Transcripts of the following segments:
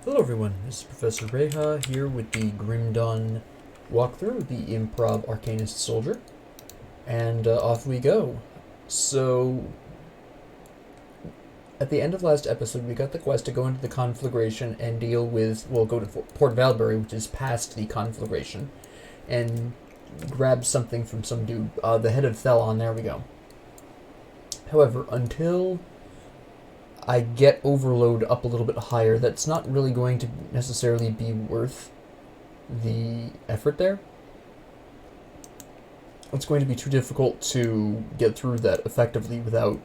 Hello everyone, this is Professor Reha here with the Grim Dawn walkthrough, the Improv Arcanist Soldier, and off we go. So, at the end of last episode, we got the quest to go into the conflagration and deal with, well, go to Port Valbury, which is past the conflagration, and grab something from some dude, the head of Thelon, there we go. However, until I get overload up a little bit higher, that's not really going to necessarily be worth the effort there. It's going to be too difficult to get through that effectively without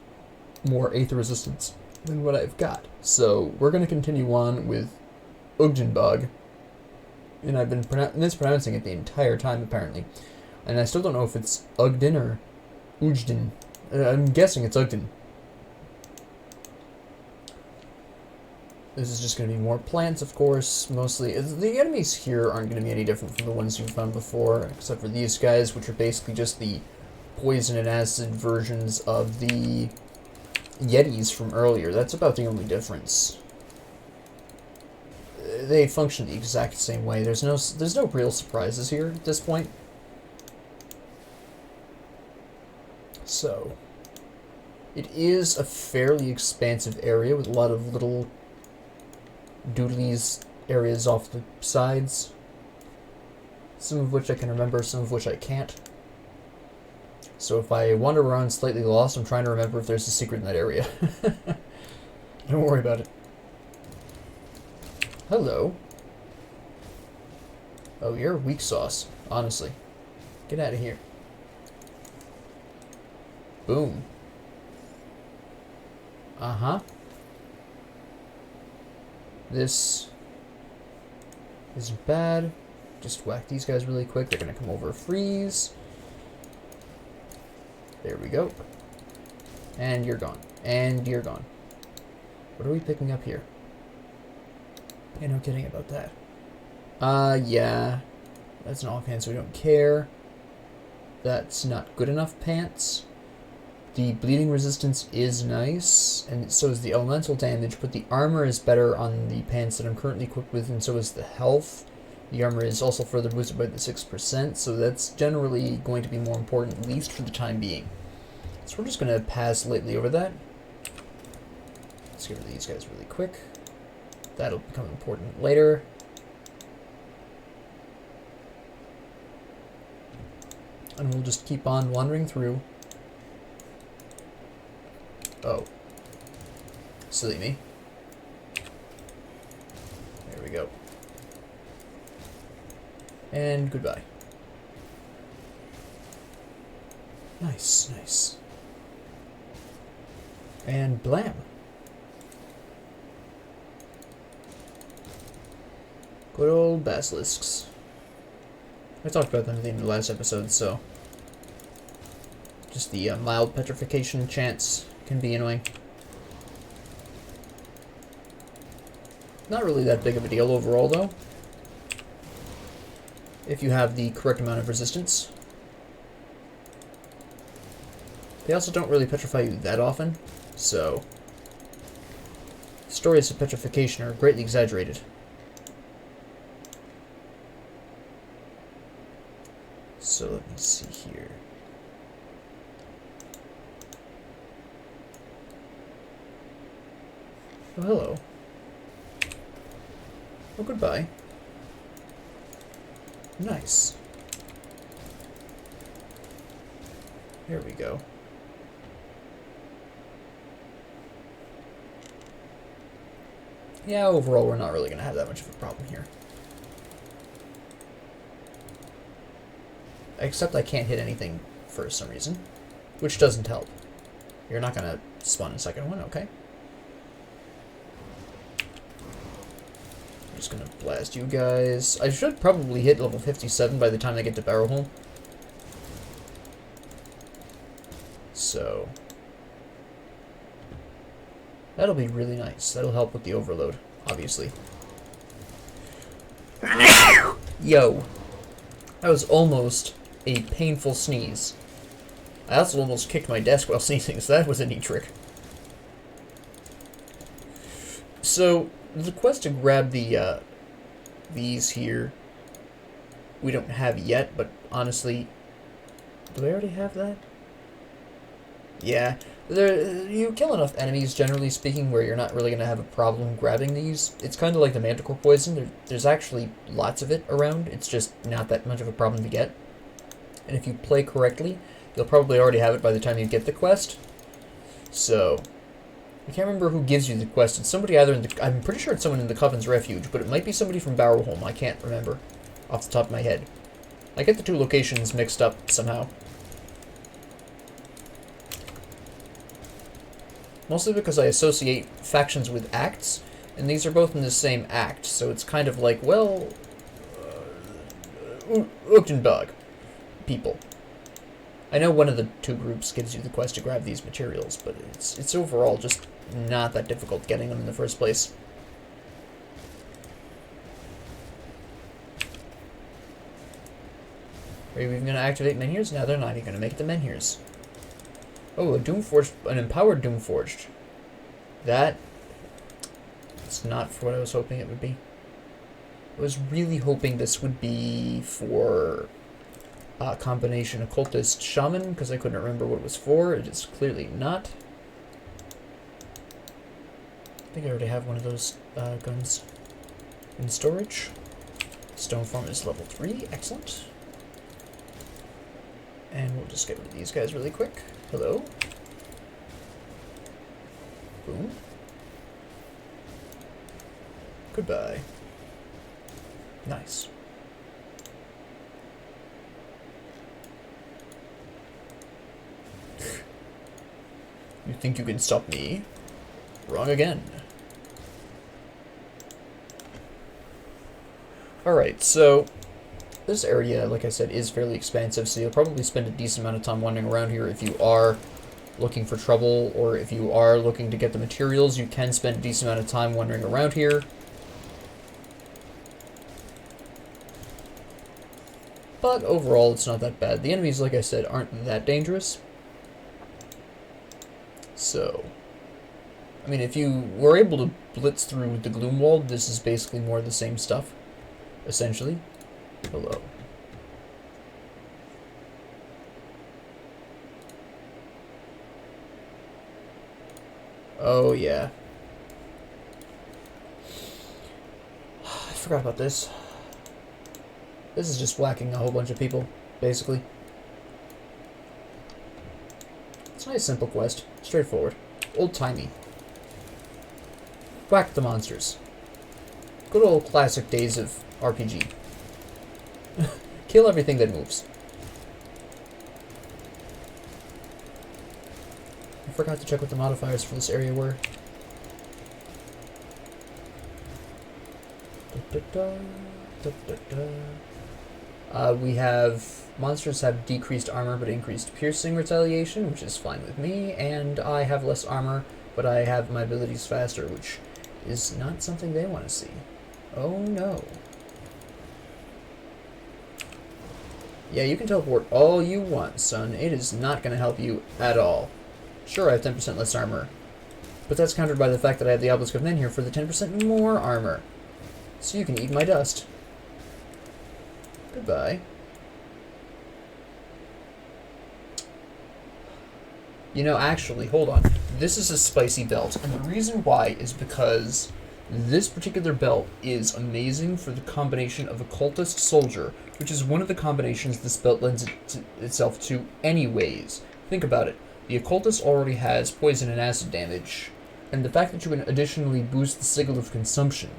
more Aether resistance than what I've got. So we're going to continue on with Ugdenbog, and I've been mispronouncing it the entire time apparently, and I still don't know if it's Ugden or Ugden. I'm guessing it's Ugden. This is just going to be more plants, of course, mostly. The enemies here aren't going to be any different from the ones you've found before, except for these guys, which are basically just the poison and acid versions of the Yetis from earlier. That's about the only difference. They function the exact same way. There's no real surprises here at this point. So, it is a fairly expansive area with a lot of little doodlies areas off the sides, some of which I can remember, some of which I can't. So if I wander around slightly lost, I'm trying to remember if there's a secret in that area. Don't worry about it. Hello. Oh, you're weak sauce, honestly. Get out of here. Boom. Uh-huh. This isn't bad. Just whack these guys really quick. They're going to come over freeze. There we go. And you're gone. And you're gone. What are we picking up here? Yeah, no kidding about that. Yeah. That's an offhand, so we don't care. That's not good enough pants. The bleeding resistance is nice, and so is the elemental damage, but the armor is better on the pants that I'm currently equipped with, and so is the health. The armor is also further boosted by the 6%, so that's generally going to be more important, at least for the time being. So we're just going to pass lightly over that. Let's get rid of these guys really quick. That'll become important later. And we'll just keep on wandering through. Oh. Silly me. There we go. And goodbye. Nice, nice. And blam. Good old basilisks. I talked about them at the end of the last episode, so just the mild petrification chance can be annoying. Not really that big of a deal overall, though, if you have the correct amount of resistance. They also don't really petrify you that often, so stories of petrification are greatly exaggerated. So let me see here. Oh, hello. Oh, goodbye. Nice. There we go. Yeah, overall, we're not really going to have that much of a problem here. Except I can't hit anything for some reason, which doesn't help. You're not going to spawn a second one, okay? Just gonna blast you guys. I should probably hit level 57 by the time I get to Barrowholm. So that'll be really nice. That'll help with the overload, obviously. Yo. That was almost a painful sneeze. I also almost kicked my desk while sneezing, so that was a neat trick. So, the quest to grab the, these here, we don't have yet, but honestly, do I already have that? Yeah. You kill enough enemies, generally speaking, where you're not really going to have a problem grabbing these. It's kind of like the manticore poison. There's actually lots of it around. It's just not that much of a problem to get. And if you play correctly, you'll probably already have it by the time you get the quest. So, I can't remember who gives you the quest. It's somebody either in the... I'm pretty sure it's someone in the Coven's Refuge, but it might be somebody from Barrowholm. I can't remember off the top of my head. I get the two locations mixed up somehow. Mostly because I associate factions with acts, and these are both in the same act, so it's kind of like, well, Ugdenbog people. I know one of the two groups gives you the quest to grab these materials, but it's overall just not that difficult getting them in the first place. Are you even going to activate Menhirs? No, they're not even going to make the Menhirs. Oh, a Doomforged, an empowered Doomforged. That's not for what I was hoping it would be. I was really hoping this would be for a combination occultist shaman, because I couldn't remember what it was for. It is clearly not. I think I already have one of those guns in storage. Stoneform is level 3, excellent. And we'll just get rid of these guys really quick. Hello. Boom. Goodbye. Nice. You think you can stop me? Wrong again. Alright, so this area, like I said, is fairly expansive, so you'll probably spend a decent amount of time wandering around here if you are looking for trouble, or if you are looking to get the materials, you can spend a decent amount of time wandering around here. But overall, it's not that bad. The enemies, like I said, aren't that dangerous. So, I mean, if you were able to blitz through the Gloom Wall, this is basically more of the same stuff, essentially. Hello. Oh, yeah. I forgot about this. This is just whacking a whole bunch of people, basically. It's a nice, simple quest. Straightforward. Old-timey. Whack the monsters. Good old classic days of RPG. Kill everything that moves. I forgot to check what the modifiers for this area were. We have... Monsters have decreased armor but increased piercing retaliation, which is fine with me, and I have less armor, but I have my abilities faster, which is not something they want to see. Oh no. Yeah, you can teleport all you want, son. It is not going to help you at all. Sure, I have 10% less armor, but that's countered by the fact that I have the Obelisk of Menhir for the 10% more armor. So you can eat my dust. Goodbye. You know, actually, hold on. This is a spicy belt, and the reason why is because this particular belt is amazing for the combination of Occultist Soldier, which is one of the combinations this belt lends itself to anyways. Think about it. The Occultist already has poison and acid damage, and the fact that you can additionally boost the Sigil of Consumption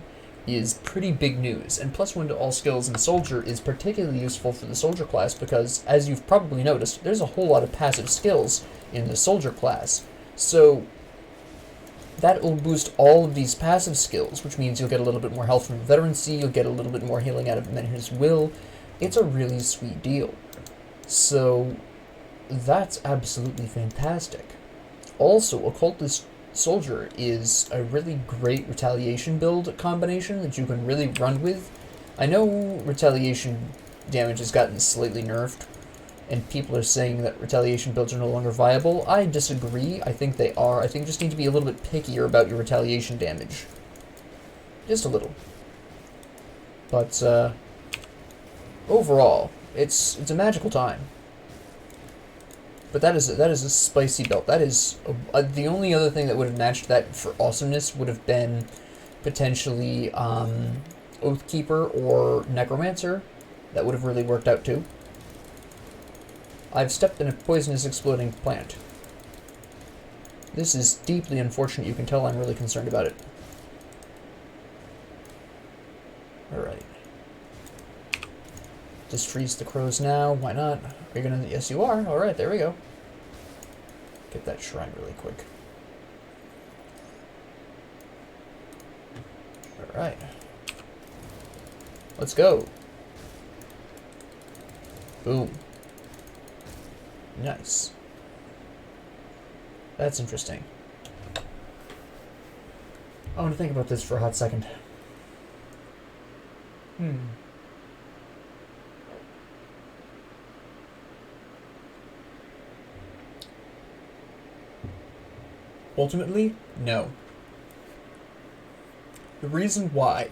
is pretty big news, and +1 to all skills in Soldier is particularly useful for the Soldier class because, as you've probably noticed, there's a whole lot of passive skills in the Soldier class. So that will boost all of these passive skills, which means you'll get a little bit more health from Veterancy, you'll get a little bit more healing out of Menhir's Will. It's a really sweet deal. So that's absolutely fantastic. Also, Occultist Soldier is a really great retaliation build combination that you can really run with. I know retaliation damage has gotten slightly nerfed, and people are saying that retaliation builds are no longer viable. I disagree. I think they are. I think you just need to be a little bit pickier about your retaliation damage. Just a little. But, overall, it's a magical time. But that is a spicy belt. That is the only other thing that would have matched that for awesomeness would have been potentially Oathkeeper or Necromancer. That would have really worked out too. I've stepped in a poisonous exploding plant. This is deeply unfortunate. You can tell I'm really concerned about it. Alright. Just freeze the crows now. Why not? Are you gonna... Yes, you are. Alright, there we go. Get that shrine really quick. Alright. Let's go. Boom. Nice. That's interesting. I want to think about this for a hot second. Ultimately, no. The reason why.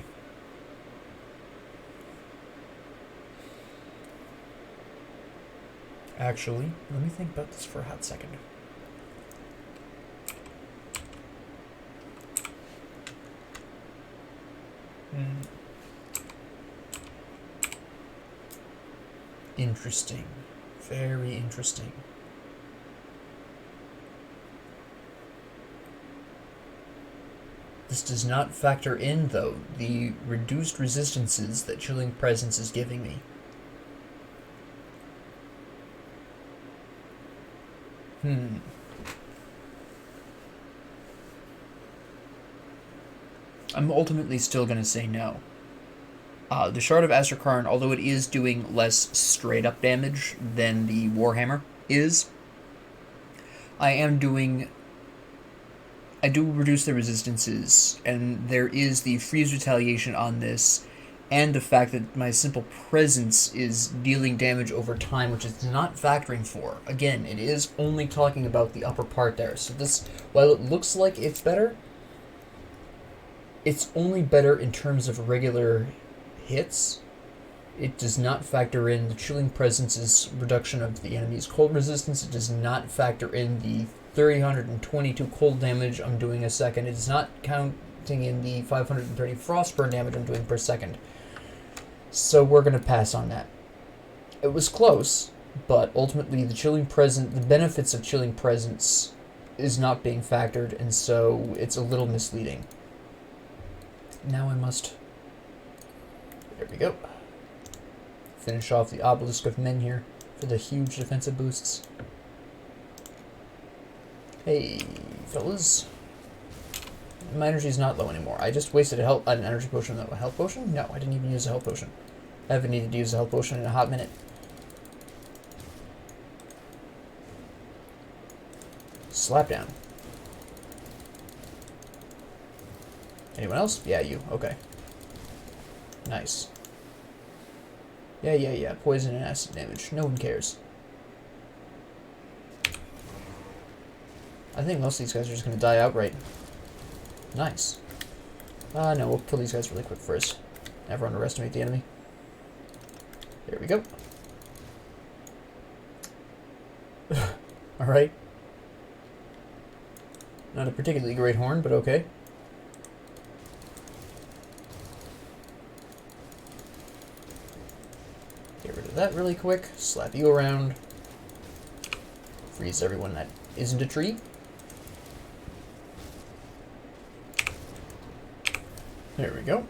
Actually, let me think about this for a hot second. Interesting. Very interesting. This does not factor in, though, the reduced resistances that Chilling Presence is giving me. I'm ultimately still going to say no. The Shard of Astrakarn, although it is doing less straight-up damage than the Warhammer is, I do reduce the resistances, and there is the freeze retaliation on this, and the fact that my simple presence is dealing damage over time, which it's not factoring for. Again, it is only talking about the upper part there. So this, while it looks like it's better, it's only better in terms of regular hits. It does not factor in the Chilling Presence's reduction of the enemy's cold resistance. It does not factor in the 322 cold damage I'm doing a second. It is not counting in the 530 frostburn damage I'm doing per second. So we're going to pass on that. It was close, but ultimately the benefits of Chilling Presence is not being factored, and so it's a little misleading. Now I must... There we go. Finish off the Obelisk of Menhir for the huge defensive boosts. Hey, fellas. My energy's not low anymore. I just wasted an energy potion, though. A health potion? No, I didn't even use a health potion. I haven't needed to use a health potion in a hot minute. Slap down. Anyone else? Yeah, you. Okay. Nice. Yeah. Poison and acid damage. No one cares. I think most of these guys are just going to die outright. Nice. No, we'll kill these guys really quick first. Never underestimate the enemy. There we go. Alright. Not a particularly great horn, but okay. Get rid of that really quick. Slap you around. Freeze everyone that isn't a tree. There we go.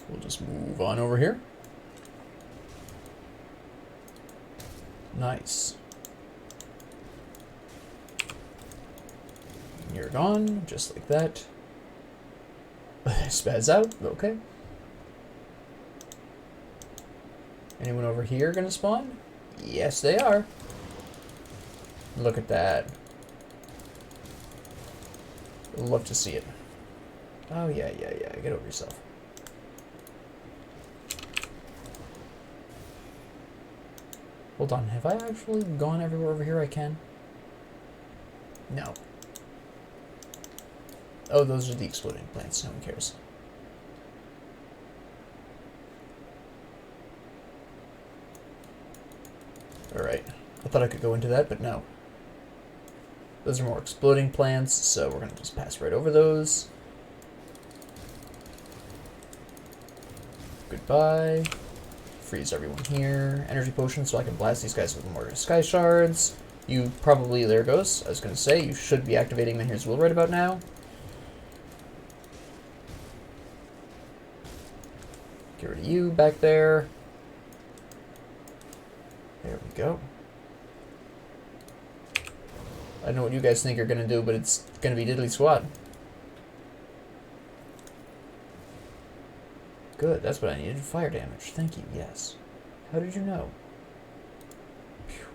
We'll just move on over here. Nice. You're gone, just like that. Spaz out, okay. Anyone over here gonna spawn? Yes, they are. Look at that. Love to see it. Oh, yeah. Get over yourself. Hold on. Have I actually gone everywhere over here I can? No. Oh, those are the exploding plants. No one cares. Alright. I thought I could go into that, but no. Those are more exploding plants, so we're going to just pass right over those. Goodbye. Freeze everyone here. Energy potion so I can blast these guys with more sky shards. You probably, there it goes. I was going to say, you should be activating Menhir's Will right about now. Get rid of you back there. There we go. I don't know what you guys think you're going to do, but it's going to be diddly squat. Good, that's what I needed. Fire damage. Thank you, yes. How did you know? Phew.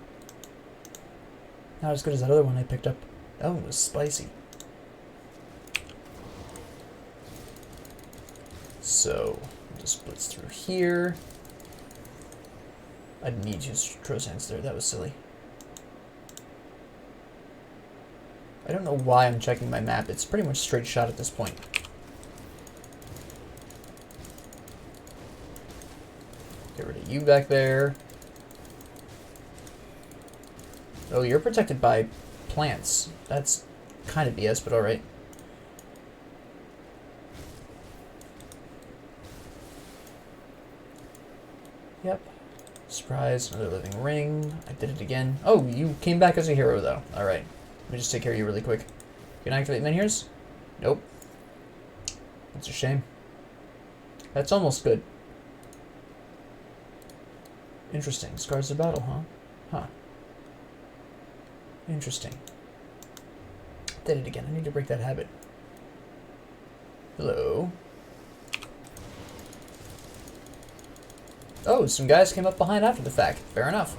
Not as good as that other one I picked up. That one was spicy. So, just blitz through here. I didn't need to use Trozans there, that was silly. I don't know why I'm checking my map. It's pretty much straight shot at this point. Get rid of you back there. Oh, you're protected by plants. That's kind of BS, but alright. Yep. Surprise, another living ring. I did it again. Oh, you came back as a hero, though. Alright. Let me just take care of you really quick. Can I activate Menhirs? Nope. That's a shame. That's almost good. Interesting. Scars of battle, huh? Huh. Interesting. Did it again. I need to break that habit. Hello. Oh, some guys came up behind after the fact. Fair enough.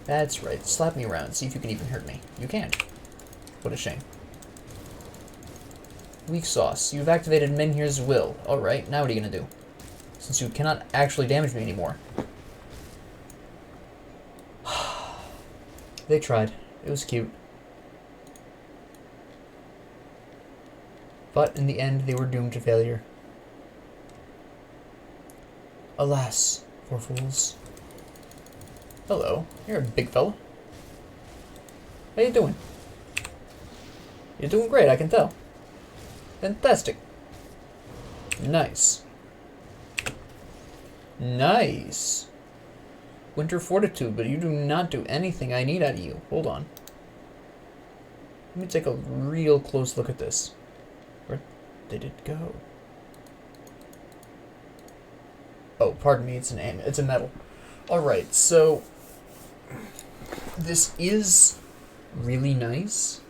That's right. Slap me around. See if you can even hurt me. You can't. What a shame. Weak sauce. You've activated Menhir's Will. Alright, now what are you going to do? Since you cannot actually damage me anymore. They tried. It was cute. But in the end, they were doomed to failure. Alas, poor fools. Hello, you're a big fella. How you doing? You're doing great, I can tell. Fantastic. Nice. Nice. Winter fortitude, but you do not do anything I need out of you. Hold on. Let me take a real close look at this. Where did it go? Oh, pardon me, it's a metal. Alright, so this is really nice.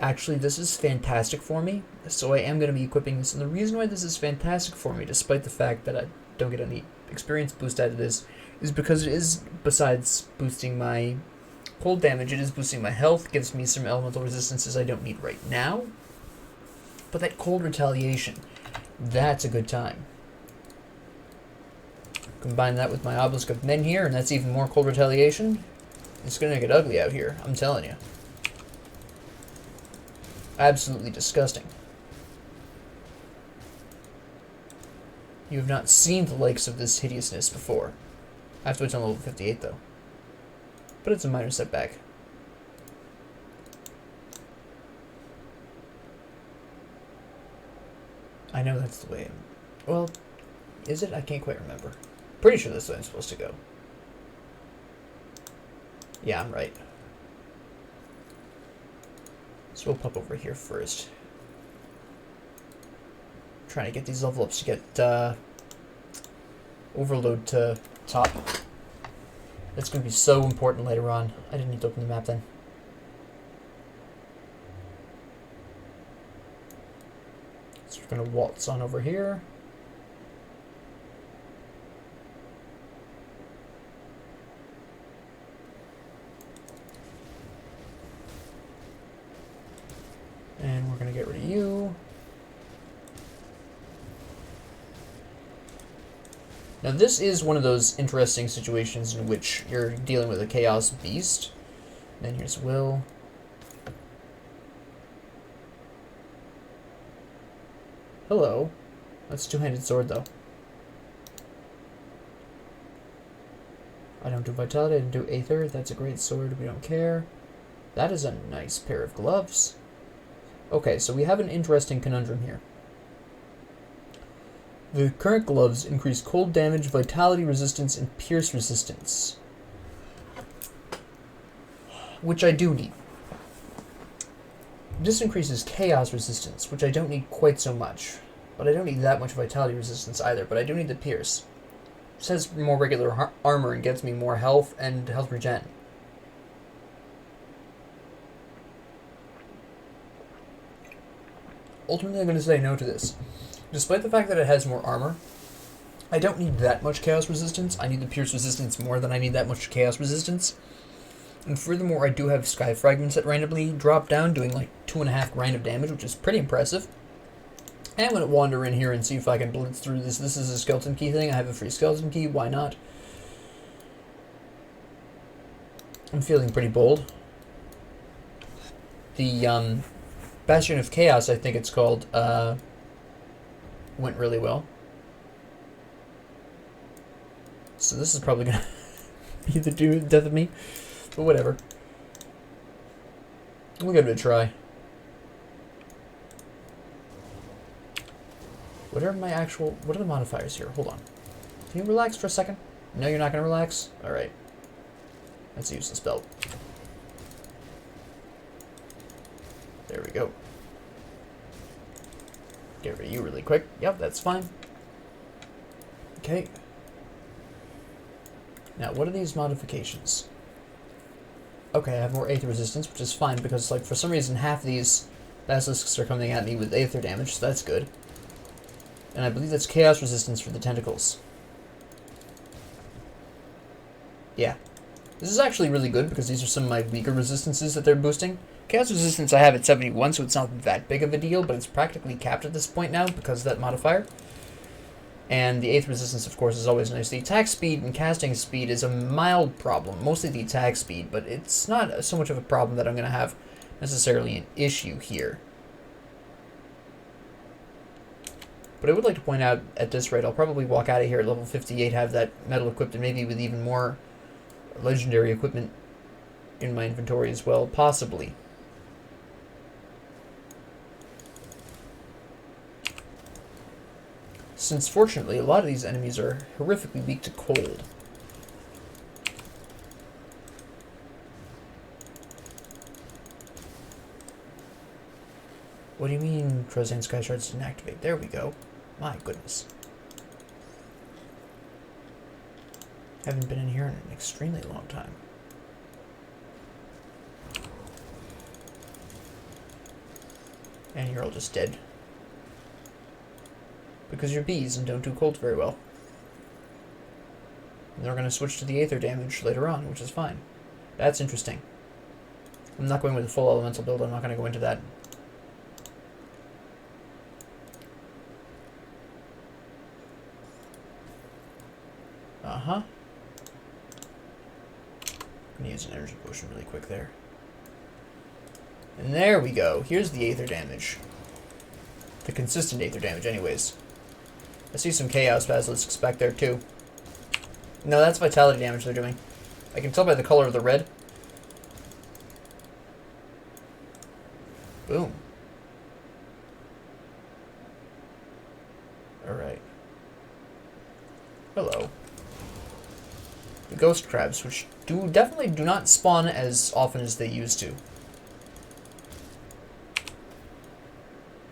Actually, this is fantastic for me, so I am going to be equipping this. And the reason why this is fantastic for me, despite the fact that I don't get any experience boost out of this, is because it is, besides boosting my cold damage, it is boosting my health, gives me some elemental resistances I don't need right now. But that cold retaliation, that's a good time. Combine that with my Obelisk of Menhir, and that's even more cold retaliation. It's going to get ugly out here, I'm telling you. Absolutely disgusting. You have not seen the likes of this hideousness before. I have to wait till level 58, though. But it's a minor setback. I know that's the way well, is it? I can't quite remember. Pretty sure that's the way I'm supposed to go. Yeah, I'm right. So we'll pop over here first. Trying to get these level ups to get overload to top. That's going to be so important later on. I didn't need to open the map then. So we're going to waltz on over here. And we're going to get rid of you. Now this is one of those interesting situations in which you're dealing with a Chaos Beast. And then here's Will. Hello. That's a two-handed sword, though. I don't do Vitality, I don't do Aether. That's a great sword, we don't care. That is a nice pair of gloves. Okay, so we have an interesting conundrum here. The current gloves increase cold damage, vitality resistance, and pierce resistance. Which I do need. This increases chaos resistance, which I don't need quite so much. But I don't need that much vitality resistance either, but I do need the pierce. It says more regular armor and gets me more health and health regen. Ultimately, I'm going to say no to this. Despite the fact that it has more armor, I don't need that much chaos resistance. I need the pierce resistance more than I need that much chaos resistance. And furthermore, I do have sky fragments that randomly drop down, doing like 2.5 grind of damage, which is pretty impressive. And I'm going to wander in here and see if I can blitz through this. This is a skeleton key thing. I have a free skeleton key. Why not? I'm feeling pretty bold. The Bastion of Chaos, I think it's called, went really well. So this is probably going to be the death of me. But whatever. We'll give it a try. What are the modifiers here? Hold on. Can you relax for a second? No, you're not going to relax? Alright. Let's use the spell. There we go. Get rid of you really quick. Yep, that's fine. Okay. Now, what are these modifications? Okay, I have more Aether resistance, which is fine, because, like, for some reason, half these basilisks are coming at me with Aether damage, so that's good. And I believe that's chaos resistance for the tentacles. Yeah. This is actually really good, because these are some of my weaker resistances that they're boosting. Chaos resistance I have at 71, so it's not that big of a deal, but it's practically capped at this point now, because of that modifier. And the Aether resistance, of course, is always nice. The attack speed and casting speed is a mild problem, mostly the attack speed, but it's not so much of a problem that I'm going to have necessarily an issue here. But I would like to point out, at this rate, I'll probably walk out of here at level 58, have that metal equipped, and maybe with even more legendary equipment in my inventory as well, possibly. Since, fortunately, a lot of these enemies are horrifically weak to cold. What do you mean Trozane Sky Shards didn't activate? There we go. My goodness. Haven't been in here in an extremely long time. And you're all just dead. Because you're bees and don't do cold very well. And they're going to switch to the Aether damage later on, which is fine. That's interesting. I'm not going with a full elemental build, I'm not going to go into that. Uh-huh. I'm going to use an energy potion really quick there. And there we go. Here's the Aether damage. The consistent Aether damage, anyways. I see some Chaos Basilisks back there, too. No, that's Vitality damage they're doing. I can tell by the color of the red. Boom. Alright. Hello. The Ghost Crabs, which definitely do not spawn as often as they used to.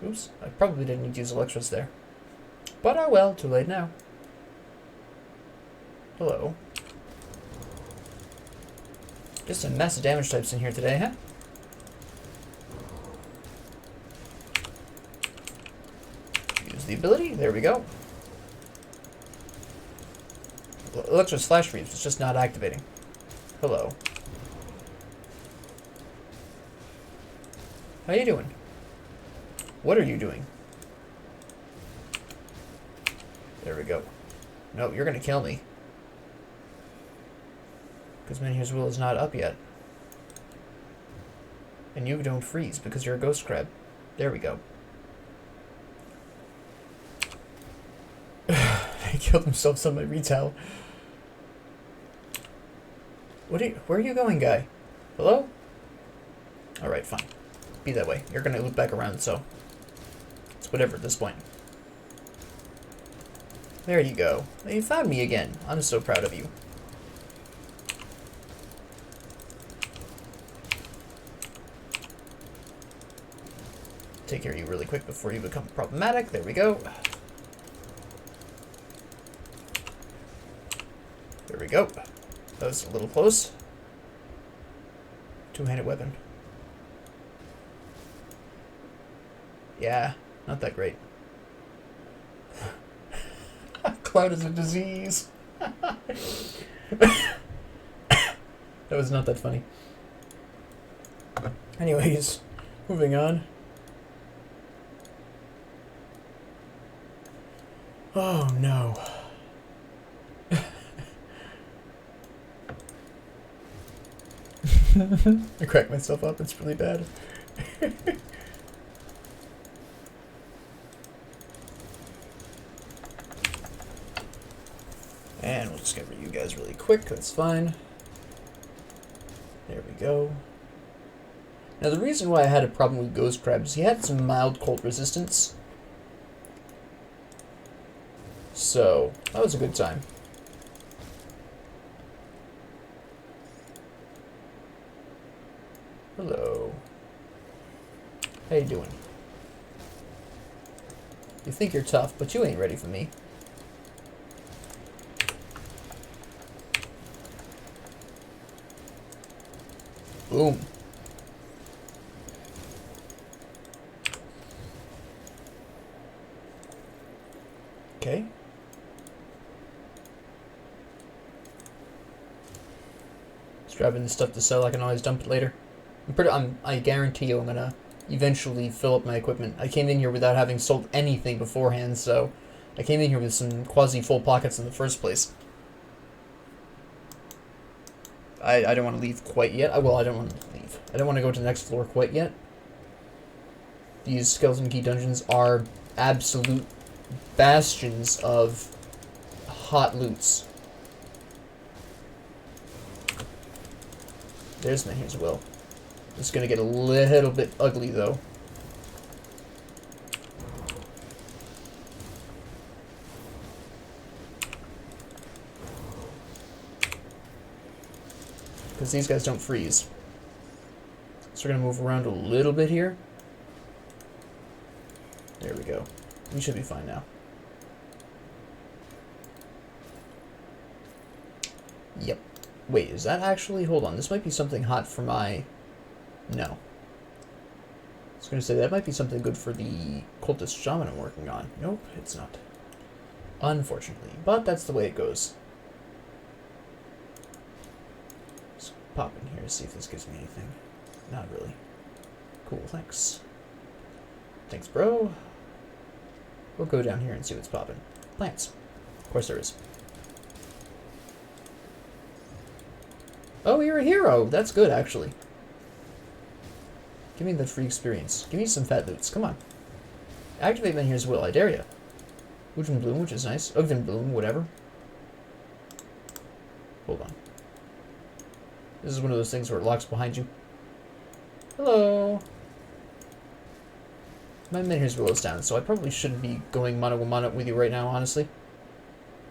Oops, I probably didn't need to use Electros there. But oh well, too late now. Hello. Just a mess of damage types in here today, huh? Use the ability, there we go. Electros Flash Freeze, it's just not activating. Hello. How you doing? What are you doing? There we go. No, you're gonna kill me. Because Menhir's Will is not up yet. And you don't freeze because you're a ghost crab. There we go. He killed himself on my retail. Where are you going, guy? Hello? Alright, fine. Be that way. You're gonna loop back around, so it's whatever at this point. There you go. You found me again. I'm so proud of you. Take care of you really quick before you become problematic. There we go. There we go. That was a little close. Two-handed weapon. Yeah, not that great. Cloud is a disease. That was not that funny. Anyways, moving on. Oh no. I cracked myself up, it's really bad. And we'll just get rid of you guys really quick, that's fine. There we go. Now the reason why I had a problem with Ghost Crabs, he had some mild cold resistance. So, that was a good time. Hello. How you doing? You think you're tough, but you ain't ready for me. Boom. Okay. Just grabbing this stuff to sell, I can always dump it later. I guarantee you I'm gonna eventually fill up my equipment. I came in here without having sold anything beforehand, so I came in here with some quasi-full pockets in the first place. I don't want to leave quite yet. Well, I don't want to leave. I don't want to go to the next floor quite yet. These Skeleton Key dungeons are absolute bastions of hot loots. There's Menhir's Will. It's gonna get a little bit ugly though. Because these guys don't freeze. So we're gonna move around a little bit here. There we go. We should be fine now. Yep. Wait, is that actually... Hold on, this might be something hot for my... No. I was gonna say, that might be something good for the Cultist Shaman I'm working on. Nope, it's not. Unfortunately. But that's the way it goes. Let's pop in here to see if this gives me anything. Not really. Cool, thanks. Thanks, bro. We'll go down here and see what's popping. Plants. Of course there is. Oh, you're a hero! That's good, actually. Give me the free experience. Give me some fat loots. Come on. Activate Menhir's Will. I dare ya. Ugdenbog, which is nice. Ugdenbog, whatever. Hold on. This is one of those things where it locks behind you. Hello. My Menhir's Will is down, so I probably shouldn't be going mono with you right now, honestly.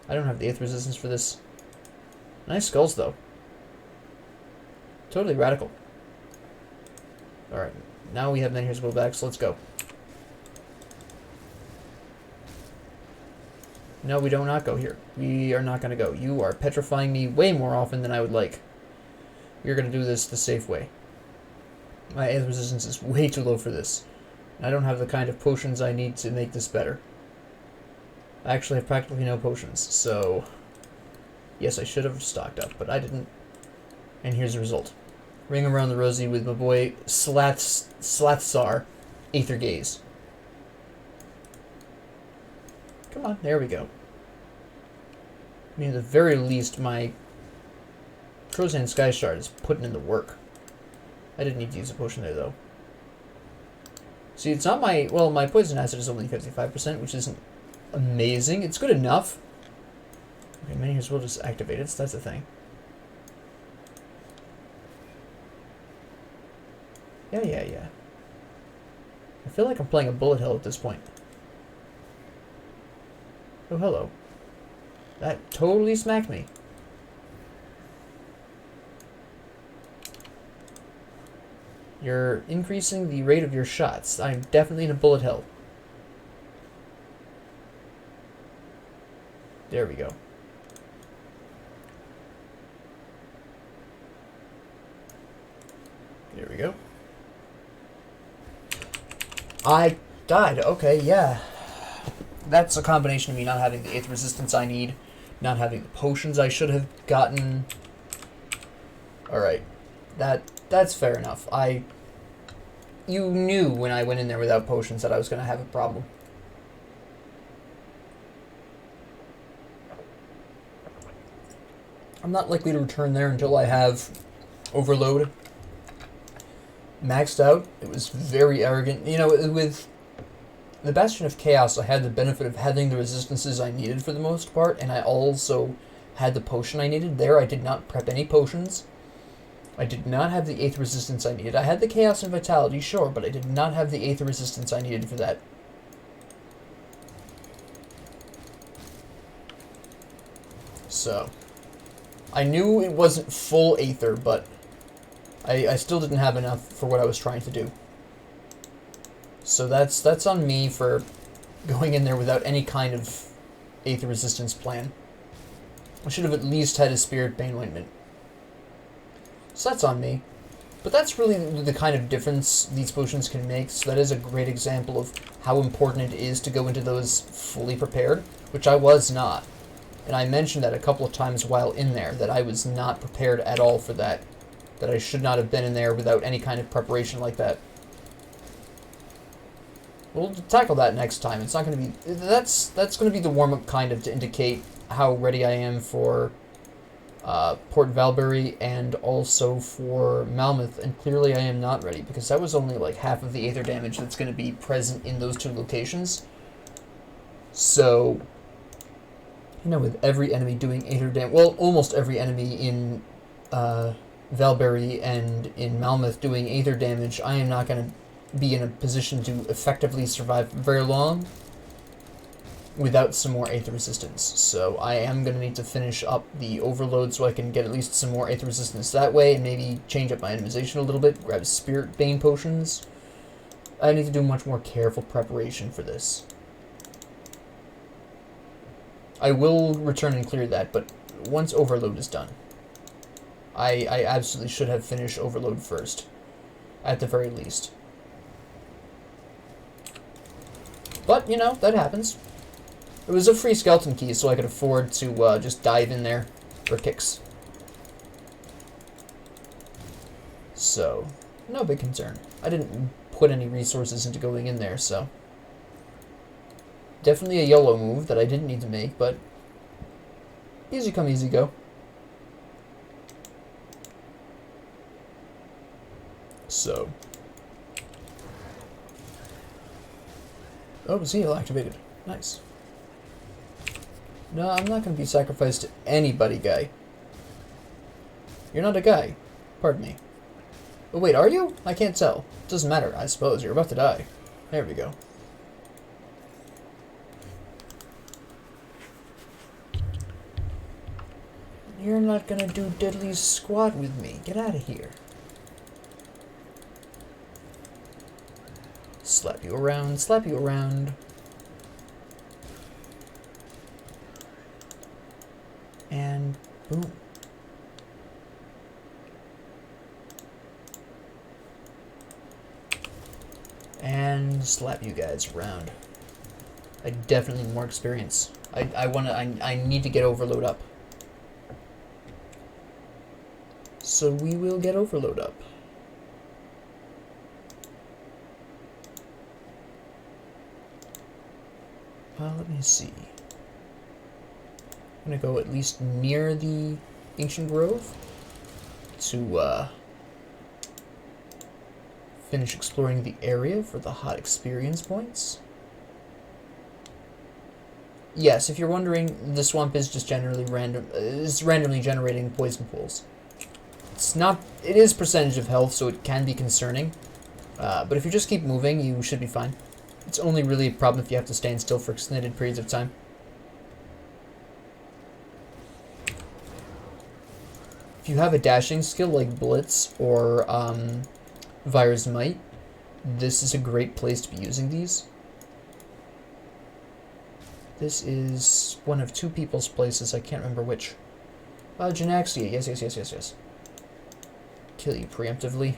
I don't have the 8th resistance for this. Nice skulls, though. Totally radical. Alright, now we have Menhir's Will back, so let's go. No, we do not go here. We are not going to go. You are petrifying me way more often than I would like. We're going to do this the safe way. My 8th resistance is way too low for this. I don't have the kind of potions I need to make this better. I actually have practically no potions, so... Yes, I should have stocked up, but I didn't. And here's the result. Ring around the rosy with my boy Slathsar, Aether Gaze. Come on, there we go. I mean, at the very least, my Trozan Sky Shard is putting in the work. I didn't need to use a potion there, though. See, it's not my... Well, my poison acid is only 55%, which isn't amazing. It's good enough. Okay, Menhirs will just activate it, so that's a thing. Yeah. I feel like I'm playing a bullet hell at this point. Oh, hello. That totally smacked me. You're increasing the rate of your shots. I'm definitely in a bullet hell. There we go. There we go. I died. Okay, yeah. That's a combination of me not having the 8th resistance I need, not having the potions I should have gotten. Alright. That's fair enough. You knew when I went in there without potions that I was going to have a problem. I'm not likely to return there until I have Overload maxed out. It was very arrogant. You know, with the Bastion of Chaos, I had the benefit of having the resistances I needed for the most part, and I also had the potion I needed. There, I did not prep any potions. I did not have the 8th resistance I needed. I had the Chaos and Vitality, sure, but I did not have the 8th resistance I needed for that. So, I knew it wasn't full Aether, but I still didn't have enough for what I was trying to do. So that's on me for going in there without any kind of Aether resistance plan. I should have at least had a Spirit Bane Ointment. So that's on me. But that's really the kind of difference these potions can make, so that is a great example of how important it is to go into those fully prepared, which I was not. And I mentioned that a couple of times while in there, that I was not prepared at all for that. That I should not have been in there without any kind of preparation like that. We'll tackle that next time. It's not going to be... That's going to be the warm-up kind of to indicate how ready I am for Port Valbury and also for Malmouth, and clearly I am not ready, because that was only like half of the Aether damage that's going to be present in those two locations. So, you know, with every enemy doing Aether damage, well, almost every enemy in Valbury and in Malmouth doing Aether damage, I am not going to be in a position to effectively survive very long without some more Aether resistance. So I am going to need to finish up the Overload so I can get at least some more Aether resistance that way, and maybe change up my itemization a little bit, grab Spirit Bane potions. I need to do much more careful preparation for this. I will return and clear that, but once Overload is done. I absolutely should have finished Overload first, at the very least. But, you know, that happens. It was a free skeleton key, so I could afford to just dive in there for kicks. So, no big concern. I didn't put any resources into going in there, so... Definitely a YOLO move that I didn't need to make, but... Easy come, easy go. So... Oh, Zeal activated. Nice. No, I'm not going to be sacrificed to anybody, guy. You're not a guy. Pardon me. Oh, wait, are you? I can't tell. Doesn't matter, I suppose. You're about to die. There we go. You're not going to do diddly squat with me. Get out of here. Slap you around, slap you around. And boom. And slap you guys around. I definitely need more experience. I need to get Overload up. So we will get Overload up. Let me see. I'm gonna go at least near the ancient grove to finish exploring the area for the hot experience points. Yes, if you're wondering, the swamp is just generally randomly generating poison pools. It's not. It is percentage of health, so it can be concerning. But if you just keep moving, you should be fine. It's only really a problem if you have to stand still for extended periods of time. If you have a dashing skill like Blitz or Virus Might, this is a great place to be using these. This is one of two people's places. I can't remember which. Janaxia. Yes. Kill you preemptively.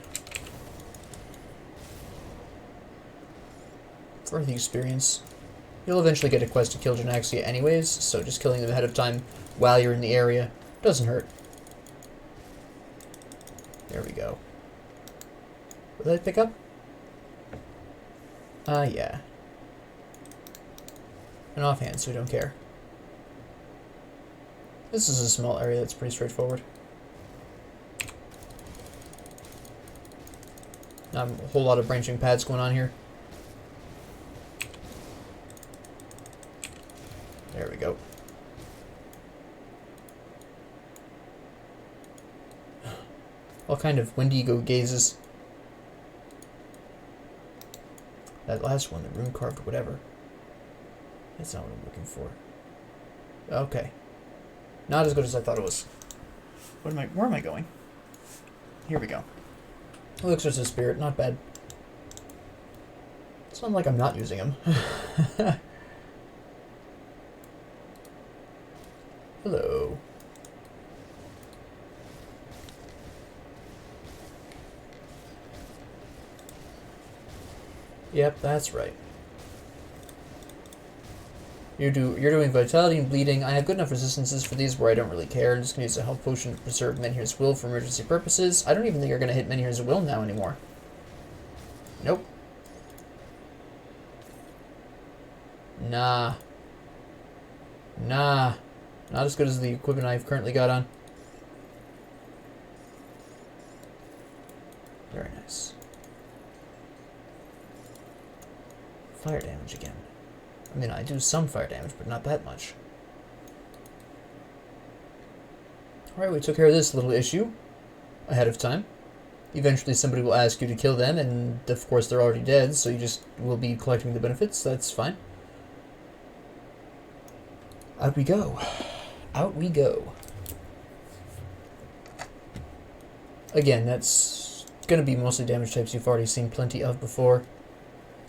For the experience. You'll eventually get a quest to kill Janaxia anyways, so just killing them ahead of time while you're in the area doesn't hurt. There we go. Will that pick up? Yeah. And offhand, so we don't care. This is a small area that's pretty straightforward. Not a whole lot of branching paths going on here. There we go. All kind of Wendigo gazes. That last one, the rune carved whatever. That's not what I'm looking for. Okay. Not as good as I thought it was. Where am I going? Here we go. Elixirs of Spirit, not bad. It's not like I'm not using them. Hello. Yep, that's right. You're doing vitality and bleeding. I have good enough resistances for these where I don't really care. I'm just gonna use a health potion to preserve Menhir's will for emergency purposes. I don't even think you're gonna hit Menhir's will now anymore. Nope. Nah. Not as good as the equipment I've currently got on. Very nice. Fire damage again. I mean, I do some fire damage, but not that much. Alright, we took care of this little issue ahead of time. Eventually somebody will ask you to kill them, and of course they're already dead, so you just will be collecting the benefits. That's fine. Out we go. Out we go. Again, that's going to be mostly damage types you've already seen plenty of before.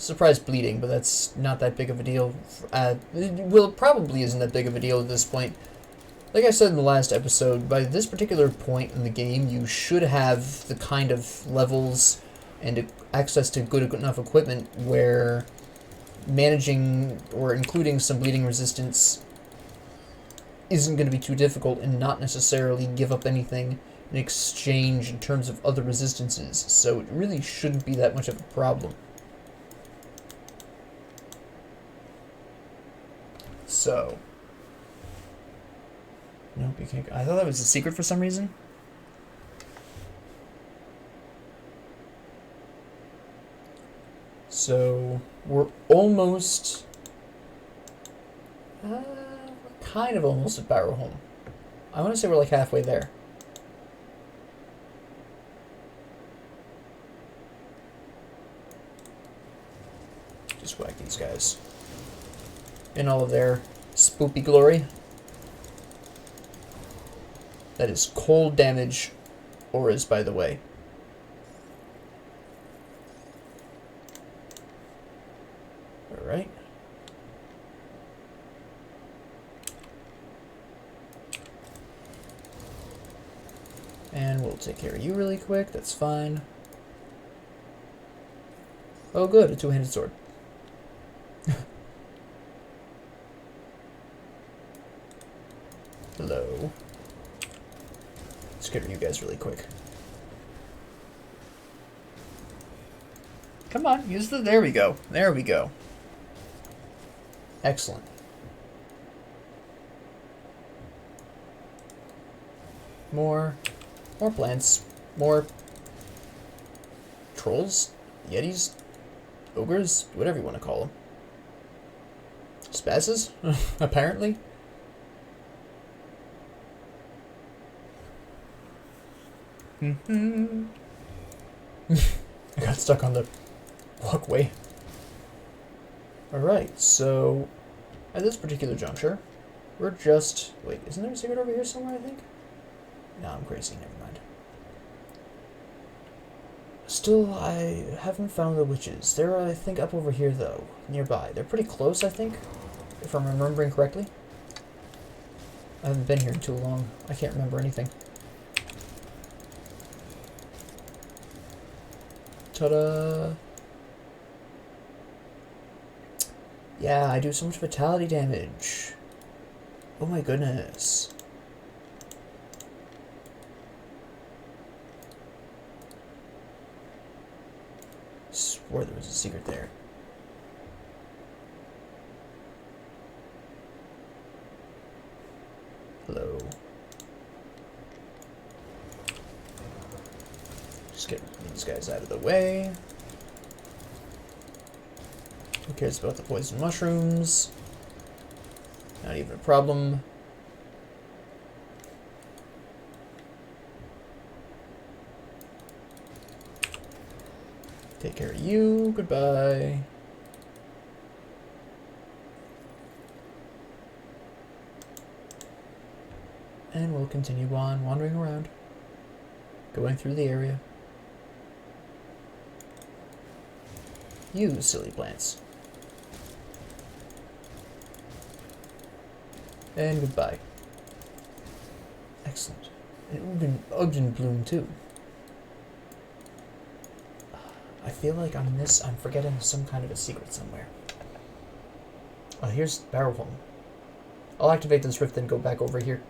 Surprise bleeding, but that's not that big of a deal. Well, it probably isn't that big of a deal at this point. Like I said in the last episode, by this particular point in the game, you should have the kind of levels and access to good enough equipment where managing or including some bleeding resistance isn't going to be too difficult and not necessarily give up anything in exchange in terms of other resistances. So it really shouldn't be that much of a problem. So, nope, you can't. I thought that was a secret for some reason. So, we're almost, we're kind of almost at Barrowholm. I want to say we're like halfway there. Just whack these guys in all of their spoopy glory. That is cold damage auras, by the way. Alright. And we'll take care of you really quick, that's fine. Oh good, a two-handed sword. Hello. Let's get rid of you guys really quick. Come on, use the... There we go. There we go. Excellent. More plants. More trolls, yetis, ogres, whatever you want to call them. Spazzes, apparently. I got stuck on the walkway. Alright, so at this particular juncture, we're just... Wait, isn't there a secret over here somewhere, I think? No, I'm crazy, never mind. Still, I haven't found the witches. They're, I think, up over here, though, nearby. They're pretty close, I think, if I'm remembering correctly. I haven't been here in too long. I can't remember anything. Ta-da! Yeah, I do so much vitality damage. Oh my goodness. Swore there was a secret there. Hello. Just get these guys out of the way. Who cares about the poison mushrooms? Not even a problem. Take care of you. Goodbye. And we'll continue on wandering around, going through the area. You silly plants. And goodbye. Excellent. And Ugdenbog too. I feel like I'm forgetting some kind of a secret somewhere. Oh, here's Barrowholm. I'll activate this rift and go back over here,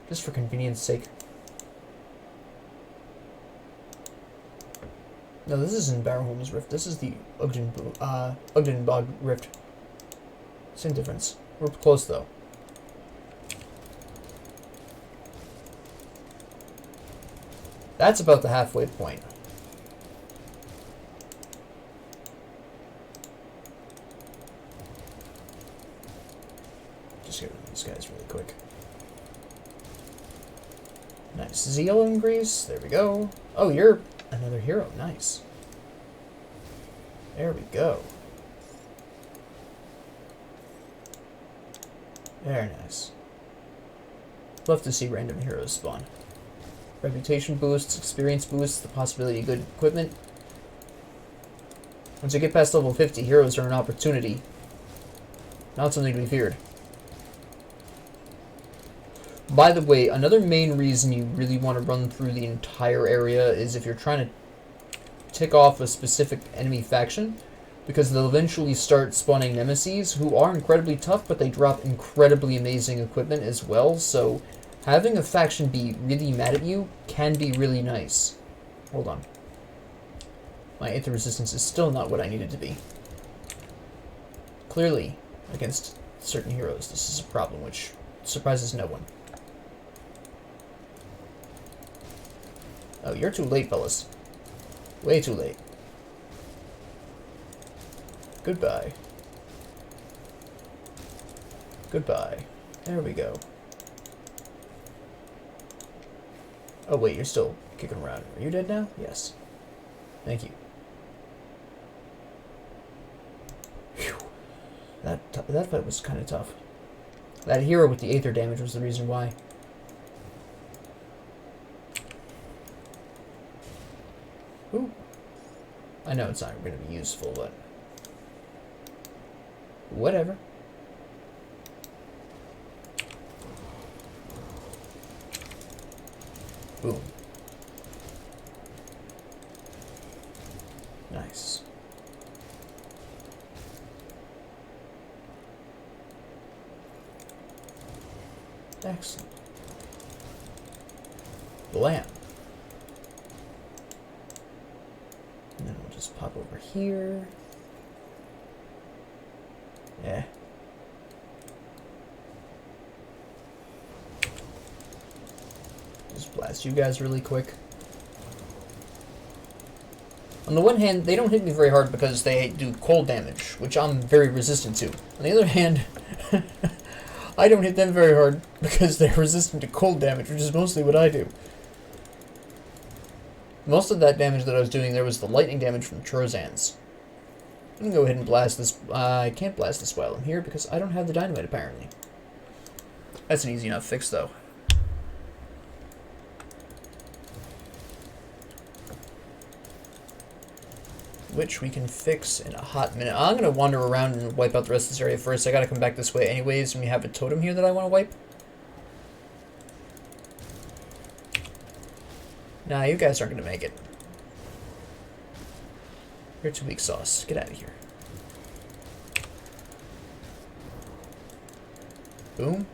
just for convenience sake. No, this isn't Barrowholm's rift. This is the Ugdenbog rift. Same difference. We're close though. That's about the halfway point. Just get rid of these guys really quick. Nice. Zeal increase. There we go. Oh, you're another hero. Nice. There we go. Very nice. Love to see random heroes spawn. Reputation boosts, experience boosts, the possibility of good equipment. Once you get past level 50, heroes are an opportunity. Not something to be feared. By the way, another main reason you really want to run through the entire area is if you're trying to tick off a specific enemy faction, because they'll eventually start spawning nemesis who are incredibly tough, but they drop incredibly amazing equipment as well, so having a faction be really mad at you can be really nice. Hold on. My Aether resistance is still not what I need it to be. Clearly, against certain heroes, this is a problem which surprises no one. Oh, you're too late, fellas. Way too late. Goodbye. Goodbye. There we go. Oh wait, you're still kicking around. Are you dead now? Yes. Thank you. Whew. That fight was kind of tough. That hero with the Aether damage was the reason why. Ooh. I know it's not going to be useful, but whatever. Boom. Nice. Excellent. Blam. And then we'll just pop over here. Yeah. Just just blast you guys really quick. On the one hand, they don't hit me very hard because they do cold damage, which I'm very resistant to. On the other hand, I don't hit them very hard because they're resistant to cold damage, which is mostly what I do. Most of that damage that I was doing there was the lightning damage from Trozans. I'm gonna go ahead and blast this. I can't blast this while I'm here because I don't have the dynamite, apparently. That's an easy enough fix, though. Which we can fix in a hot minute. I'm gonna wander around and wipe out the rest of this area first. I gotta come back this way anyways, and we have a totem here that I want to wipe. Nah, you guys aren't gonna make it. You're too weak sauce. Get out of here. Boom.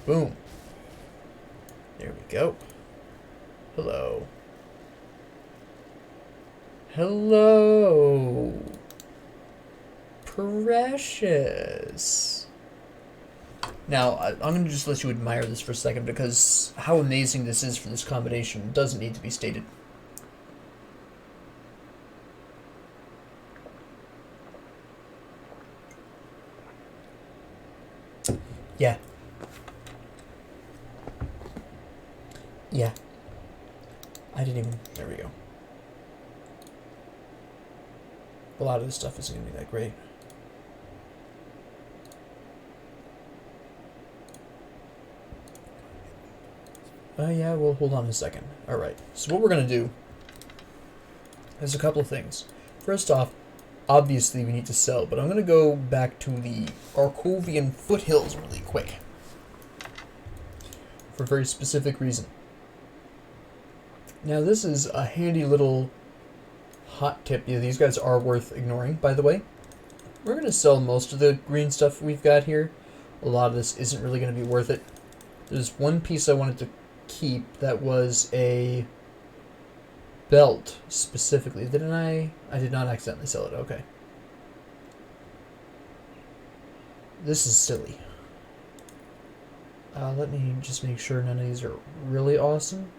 Boom. There we go. Hello. Hello. Precious. Now, I'm going to just let you admire this for a second because how amazing this is for this combination doesn't need to be stated. Yeah. Yeah. I didn't even... There we go. A lot of this stuff isn't going to be that great. Yeah, well, hold on a second. Alright, so what we're going to do is a couple of things. First off, obviously we need to sell, but I'm going to go back to the Arcovian foothills really quick. For a very specific reason. Now, this is a handy little hot tip. Yeah, these guys are worth ignoring, by the way. We're going to sell most of the green stuff we've got here. A lot of this isn't really going to be worth it. There's one piece I wanted to keep that was a belt, specifically. Didn't I? I did not accidentally sell it. Okay. This is silly. Let me just make sure none of these are really awesome.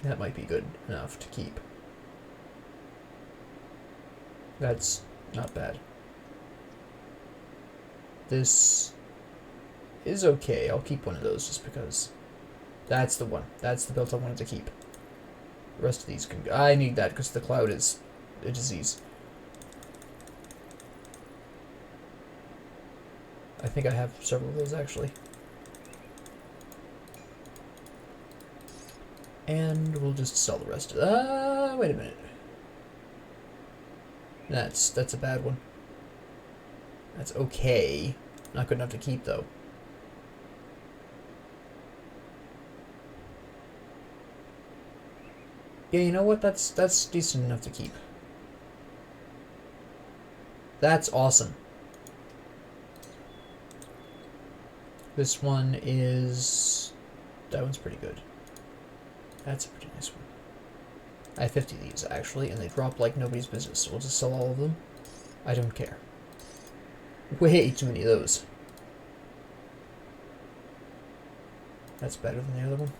That might be good enough to keep. That's not bad. This is okay. I'll keep one of those just because that's the one. That's the belt I wanted to keep. The rest of these can go. I need that because the cloud is a disease. I think I have several of those actually. And we'll just sell the rest of wait a minute. That's a bad one. That's okay. Not good enough to keep though. Yeah, you know what? That's decent enough to keep. That's awesome. This one is... That one's pretty good. That's a pretty nice one. I have 50 of these, actually, and they drop like nobody's business, so we'll just sell all of them. I don't care. Way too many of those. That's better than the other one.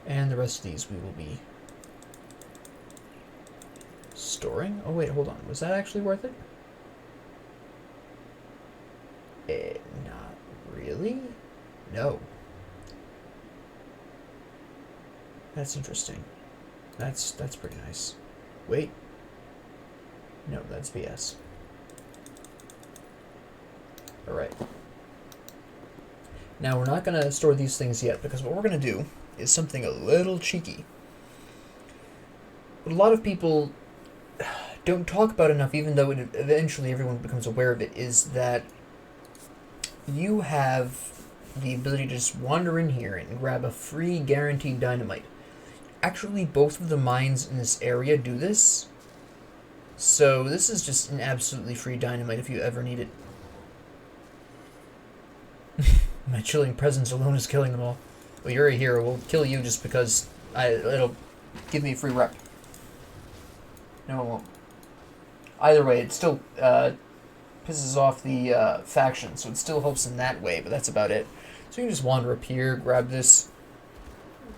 And the rest of these we will be storing. Oh wait, hold on. Was that actually worth it? Not really? No. That's interesting. That's pretty nice. Wait. No, that's BS. Alright. Now we're not going to store these things yet because what we're going to do is something a little cheeky. What a lot of people don't talk about enough, even though eventually everyone becomes aware of it, is that you have the ability to just wander in here and grab a free guaranteed dynamite. Actually, both of the mines in this area do this. So this is just an absolutely free dynamite if you ever need it. My chilling presence alone is killing them all. Well, you're a hero. We'll kill you just because it'll give me a free rep. No, it won't. Either way, it's still pisses off the faction, so it still helps in that way, but that's about it. So you can just wander up here, grab this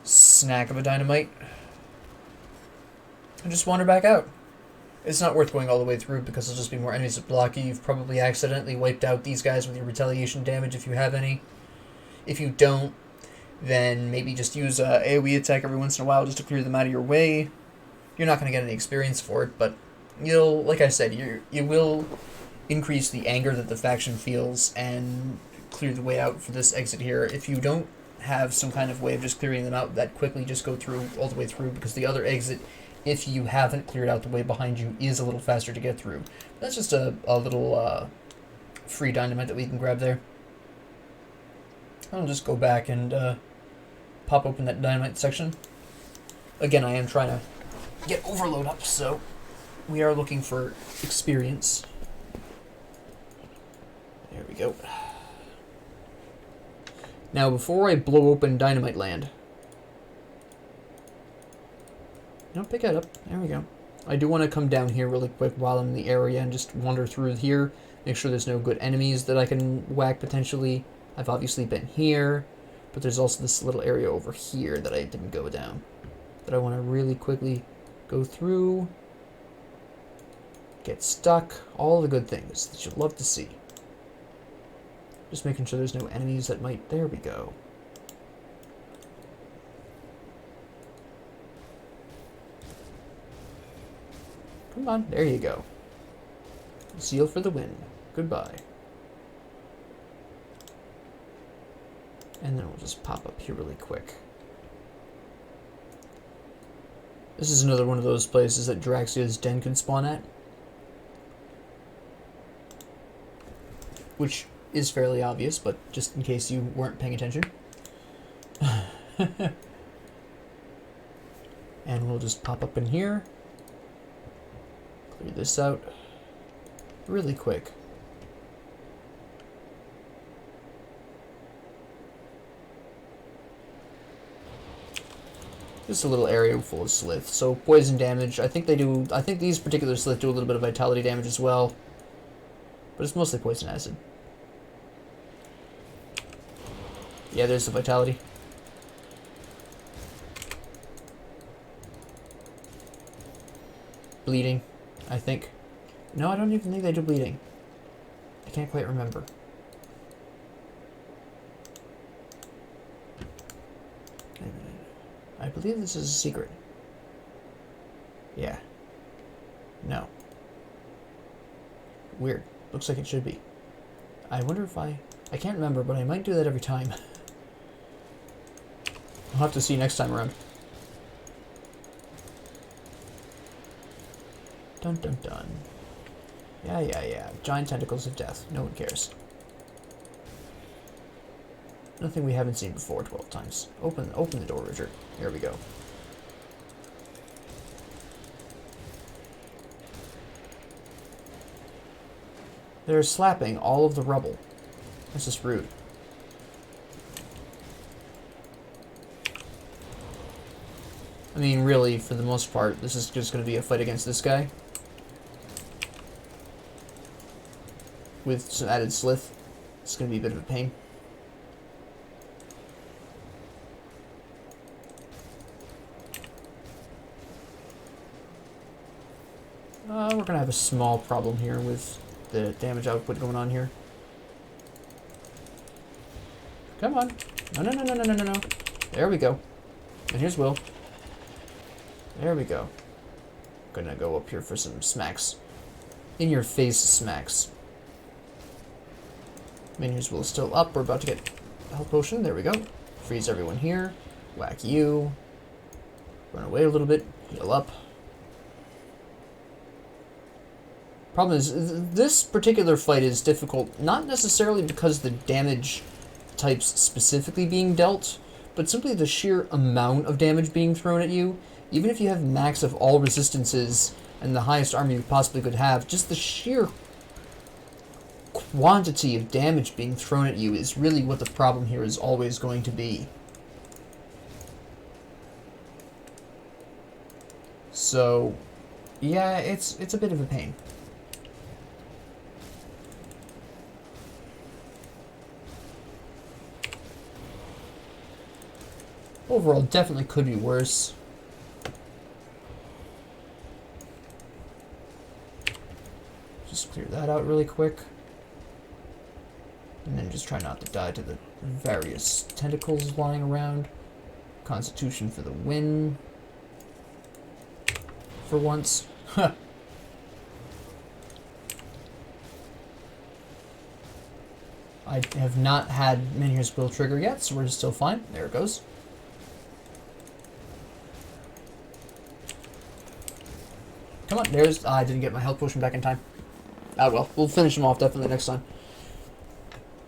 snack of a dynamite, and just wander back out. It's not worth going all the way through because there'll just be more enemies that block you. You've probably accidentally wiped out these guys with your retaliation damage if you have any. If you don't, then maybe just use a AoE attack every once in a while just to clear them out of your way. You're not going to get any experience for it, but you'll, like I said, you will increase the anger that the faction feels and clear the way out for this exit here. If you don't have some kind of way of just clearing them out that quickly, just go through all the way through, because the other exit, if you haven't cleared out the way behind you, is a little faster to get through. That's just a little free dynamite that we can grab there. I'll just go back and pop open that dynamite section. Again, I am trying to get overload up, so we are looking for experience. There we go. Now, before I blow open Dynamite Land... No, pick it up. There we go. I do want to come down here really quick while I'm in the area and just wander through here. Make sure there's no good enemies that I can whack potentially. I've obviously been here, but there's also this little area over here that I didn't go down. That I want to really quickly go through. Get stuck. All the good things that you'd love to see. Just making sure there's no enemies that might... There we go. Come on, there you go. Seal for the win. Goodbye. And then we'll just pop up here really quick. This is another one of those places that Draxia's Den can spawn at. Which is fairly obvious, but just in case you weren't paying attention. And we'll just pop up in here. Clear this out really quick. Just a little area full of slith. So poison damage. I think these particular slith do a little bit of vitality damage as well. But it's mostly poison acid. Yeah, there's the vitality. Bleeding, I think. No, I don't even think they do bleeding. I can't quite remember. I believe this is a secret. Yeah. No. Weird. Looks like it should be. I wonder if I can't remember, but I might do that every time. I'll have to see next time around. Dun dun dun. Yeah. Giant tentacles of death. No one cares. Nothing we haven't seen before 12 times. Open the door, Richard. Here we go. They're slapping all of the rubble. That's just rude. I mean, really, for the most part, this is just going to be a fight against this guy. With some added slith. It's going to be a bit of a pain. We're going to have a small problem here with the damage output going on here. Come on. No. There we go. And here's Will. There we go. Gonna go up here for some smacks. In your face smacks. Menhir's Will is still up. We're about to get a health potion. There we go. Freeze everyone here. Whack you. Run away a little bit. Heal up. Problem is, this particular fight is difficult, not necessarily because the damage types specifically being dealt, but simply the sheer amount of damage being thrown at you. Even if you have max of all resistances and the highest armor you possibly could have, just the sheer quantity of damage being thrown at you is really what the problem here is always going to be. So, yeah, it's a bit of a pain. Overall, definitely could be worse. Just clear that out really quick. And then just try not to die to the various tentacles lying around. Constitution for the win. For once. I have not had Menhir's Will trigger yet, so we're still fine. There it goes. Come on, there's... I didn't get my health potion back in time. Ah, well, we'll finish him off definitely next time.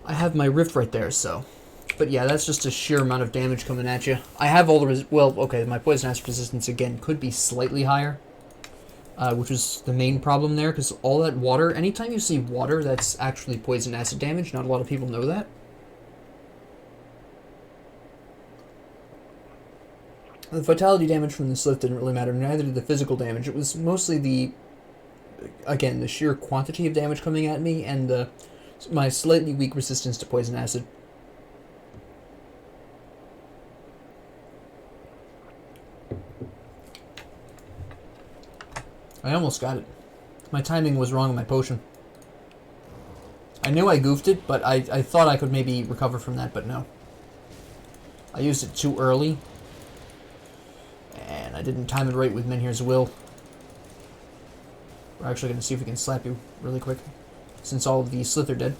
I have my rift right there, so... But yeah, that's just a sheer amount of damage coming at you. I have all the... Well, okay, my poison acid resistance, again, could be slightly higher. Which is the main problem there, because all that water... Anytime you see water, that's actually poison acid damage. Not a lot of people know that. The vitality damage from the slip didn't really matter, neither did the physical damage. It was mostly the... Again, the sheer quantity of damage coming at me, and my slightly weak resistance to poison acid. I almost got it. My timing was wrong on my potion. I knew I goofed it, but I thought I could maybe recover from that, but no. I used it too early. And I didn't time it right with Menhir's Will. We're actually going to see if we can slap you really quick. Since all of the slith are dead.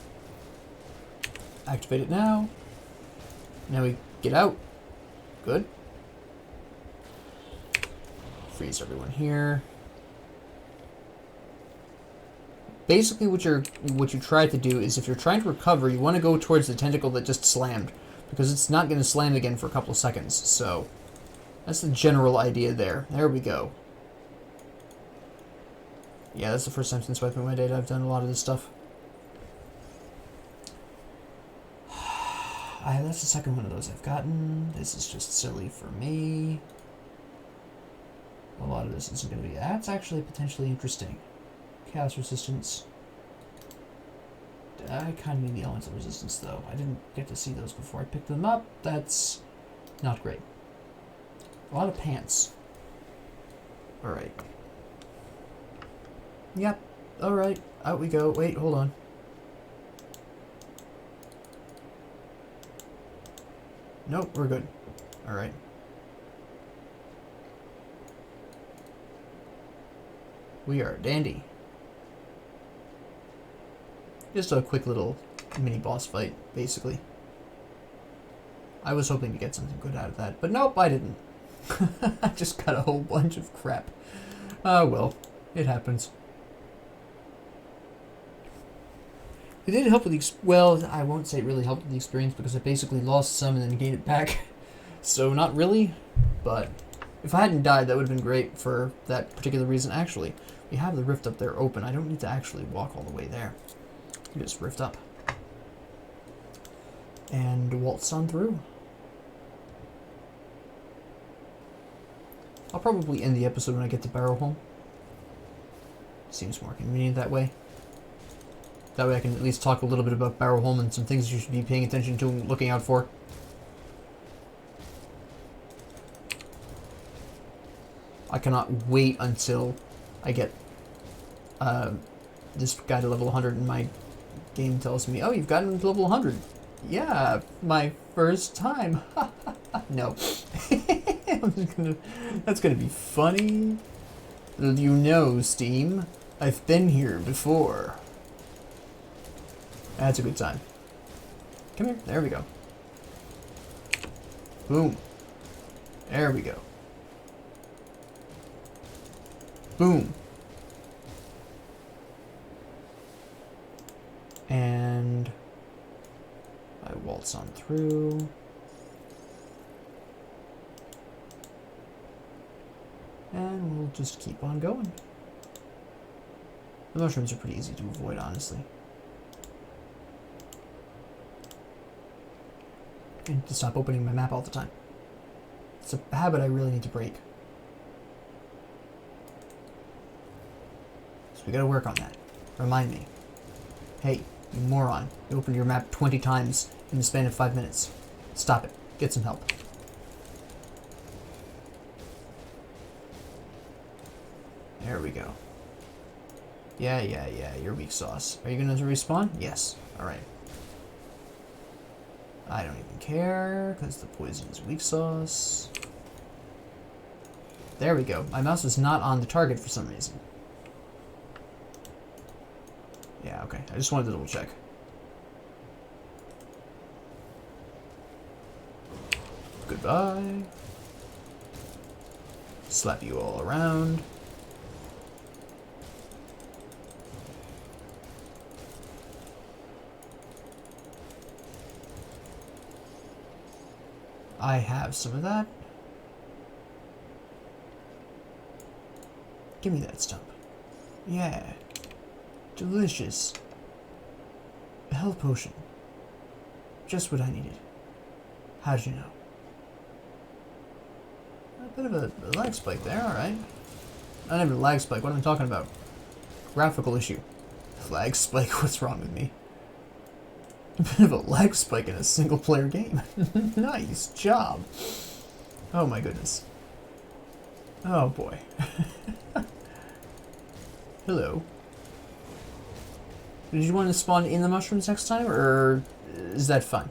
Activate it now. Now we get out. Good. Freeze everyone here. Basically what you try to do is if you're trying to recover, you want to go towards the tentacle that just slammed. Because it's not going to slam again for a couple of seconds. So that's the general idea there. There we go. Yeah, that's the first time since Wiping My Data I've done a lot of this stuff. That's the second one of those I've gotten. This is just silly for me. A lot of this isn't going to be... That's actually potentially interesting. Chaos resistance. I kind of need the elemental resistance, though. I didn't get to see those before I picked them up. That's not great. A lot of pants. Alright. Yep. Alright. Out we go. Wait, hold on. Nope, we're good. Alright. We are dandy. Just a quick little mini boss fight, basically. I was hoping to get something good out of that, but nope, I didn't. I just got a whole bunch of crap. Well, it happens. It did help with the well, I won't say it really helped with the experience because I basically lost some and then gained it back. So not really, but if I hadn't died, that would have been great for that particular reason. Actually, we have the rift up there open. I don't need to actually walk all the way there. You just rift up. And waltz on through. I'll probably end the episode when I get to Barrowholm. Seems more convenient that way. That way I can at least talk a little bit about Barrowholm and some things you should be paying attention to and looking out for. I cannot wait until I get this guy to level 100 and my game tells me, oh, you've gotten to level 100. Yeah, my first time. No. That's gonna be funny. You know, Steam, I've been here before. That's a good time. Come here. There we go. Boom. There we go. Boom. And I waltz on through. And we'll just keep on going. The mushrooms are pretty easy to avoid, honestly. And to stop opening my map all the time. It's a habit I really need to break. So we gotta work on that. Remind me. Hey, you moron. You opened your map 20 times in the span of 5 minutes. Stop it. Get some help. we go. Yeah, you're weak sauce. Are you gonna respawn? Yes. Alright. I don't even care, because the poison is weak sauce. There we go. My mouse was not on the target for some reason. Yeah, okay. I just wanted to double check. Goodbye. Slap you all around. I have some of that. Give me that stump. Yeah. Delicious. A health potion. Just what I needed. How'd you know? A bit of a lag spike there, alright. Not even a lag spike, what am I talking about? Graphical issue. Lag spike, what's wrong with me? A bit of a lag spike in a single player game. Nice job. Oh my goodness. Oh boy. Hello. Did you want to spawn in the mushrooms next time, or is that fun?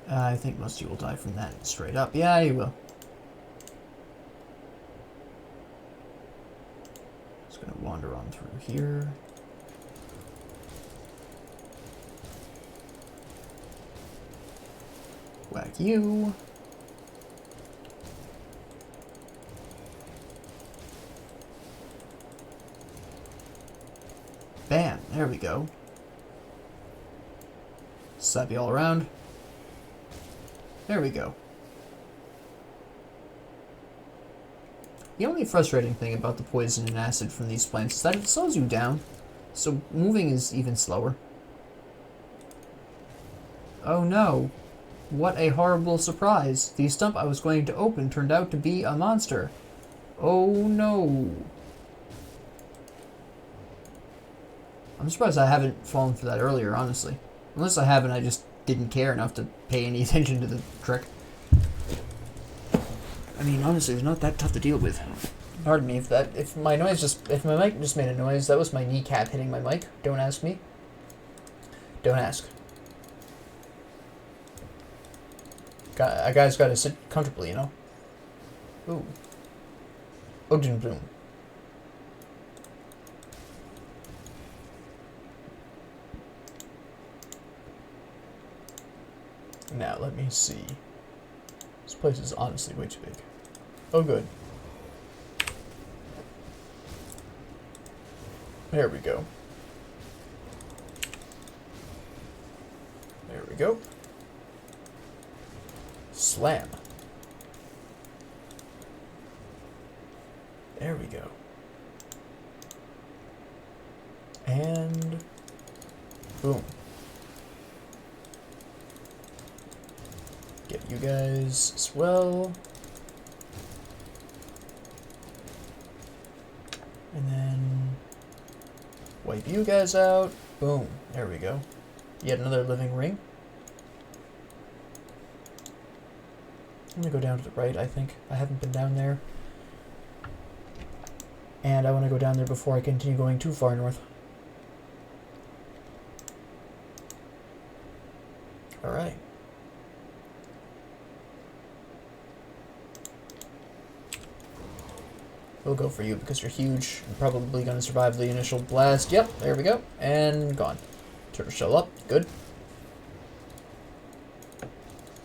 I think most of you will die from that straight up. Yeah, you will. Just gonna wander on through here. Whack you. Bam, there we go. Slap you all around. There we go. The only frustrating thing about the poison and acid from these plants is that it slows you down, so moving is even slower. Oh no. What a horrible surprise. The stump I was going to open turned out to be a monster. Oh no. I'm surprised I haven't fallen for that earlier, honestly. Unless I haven't, I just didn't care enough to pay any attention to the trick. I mean, honestly, it's not that tough to deal with. Pardon me if my mic just made a noise, that was my kneecap hitting my mic. Don't ask me. Don't ask. A guy's got to sit comfortably, you know? Ooh. Ugdenbog. Now, let me see. This place is honestly way too big. Oh, good. There we go. There we go. Slam. There we go. And boom. Get you guys as well. And then wipe you guys out. Boom. There we go. Yet another living ring. I'm gonna go down to the right, I think. I haven't been down there. And I want to go down there before I continue going too far north. Alright. We'll go for you because you're huge. You're probably going to survive the initial blast. Yep, there we go. And gone. Turtle shell up. Good.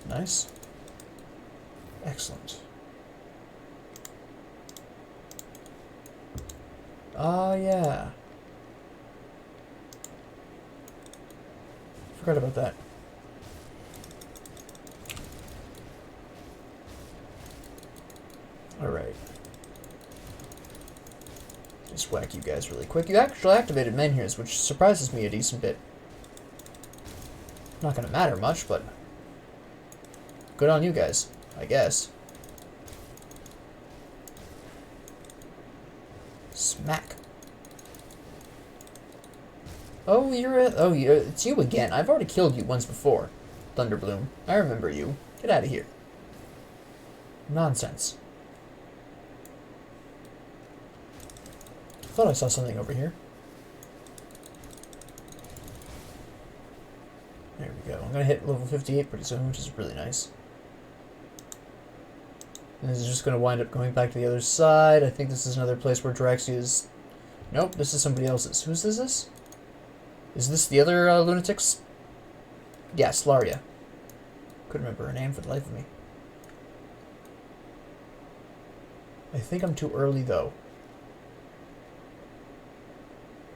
Nice. Excellent. Ah, yeah. Forgot about that. Alright. Just whack you guys really quick. You actually activated Menhirs, which surprises me a decent bit. Not gonna matter much, but good on you guys, I guess. Smack. Oh, it's you again. I've already killed you once before. Thunderbloom. I remember you. Get out of here. Nonsense. I thought I saw something over here. There we go. I'm gonna hit level 58 pretty soon, which is really nice. And this is just gonna wind up going back to the other side. I think this is another place where Draxia is... Nope, this is somebody else's. Whose is this? Is this the other lunatics? Yes, Laria. Couldn't remember her name for the life of me. I think I'm too early, though.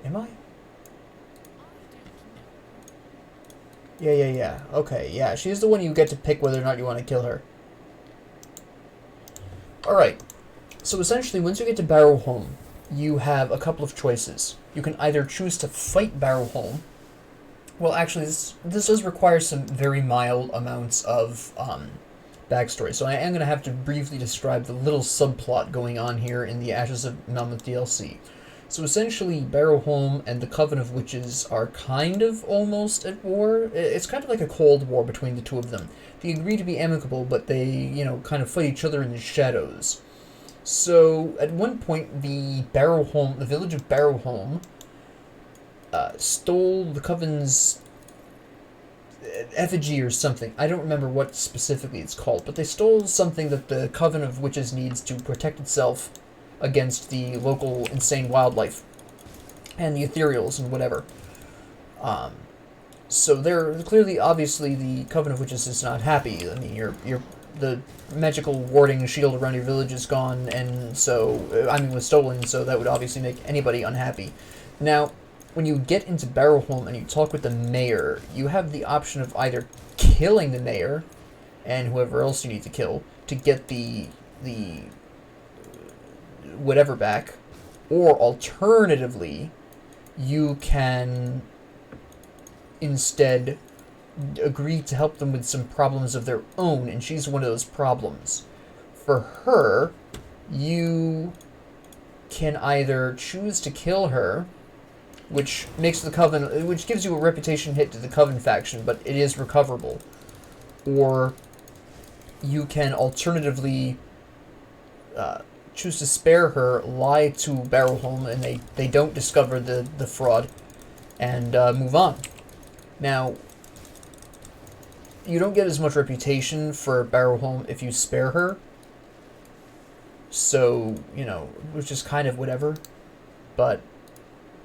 Am I? Yeah. Okay, yeah. She's the one you get to pick whether or not you want to kill her. Alright. So essentially, once you get to Barrowholm, you have a couple of choices. You can either choose to fight Barrowholm. Well, actually, this does require some very mild amounts of backstory. So I am going to have to briefly describe the little subplot going on here in the Ashes of Melmoth DLC. So essentially, Barrowholm and the Coven of Witches are kind of almost at war. It's kind of like a cold war between the two of them. They agree to be amicable, but they, kind of fight each other in the shadows. So at one point, the village of Barrowholm, stole the Coven's effigy or something. I don't remember what specifically it's called, but they stole something that the Coven of Witches needs to protect itself against the local insane wildlife and the ethereals and whatever. So they're clearly, obviously, the Coven of Witches is not happy. I mean, the magical warding shield around your village is gone, and so, was stolen, so that would obviously make anybody unhappy. Now, when you get into Barrowholm and you talk with the mayor, you have the option of either killing the mayor and whoever else you need to kill to get the whatever back, or alternatively, you can instead agree to help them with some problems of their own, and she's one of those problems. For her, you can either choose to kill her, which makes the Coven, which gives you a reputation hit to the Coven faction, but it is recoverable. Or you can alternatively choose to spare her, lie to Barrowholm, and they don't discover the fraud, and move on. Now, you don't get as much reputation for Barrowholm if you spare her, so, which is kind of whatever, but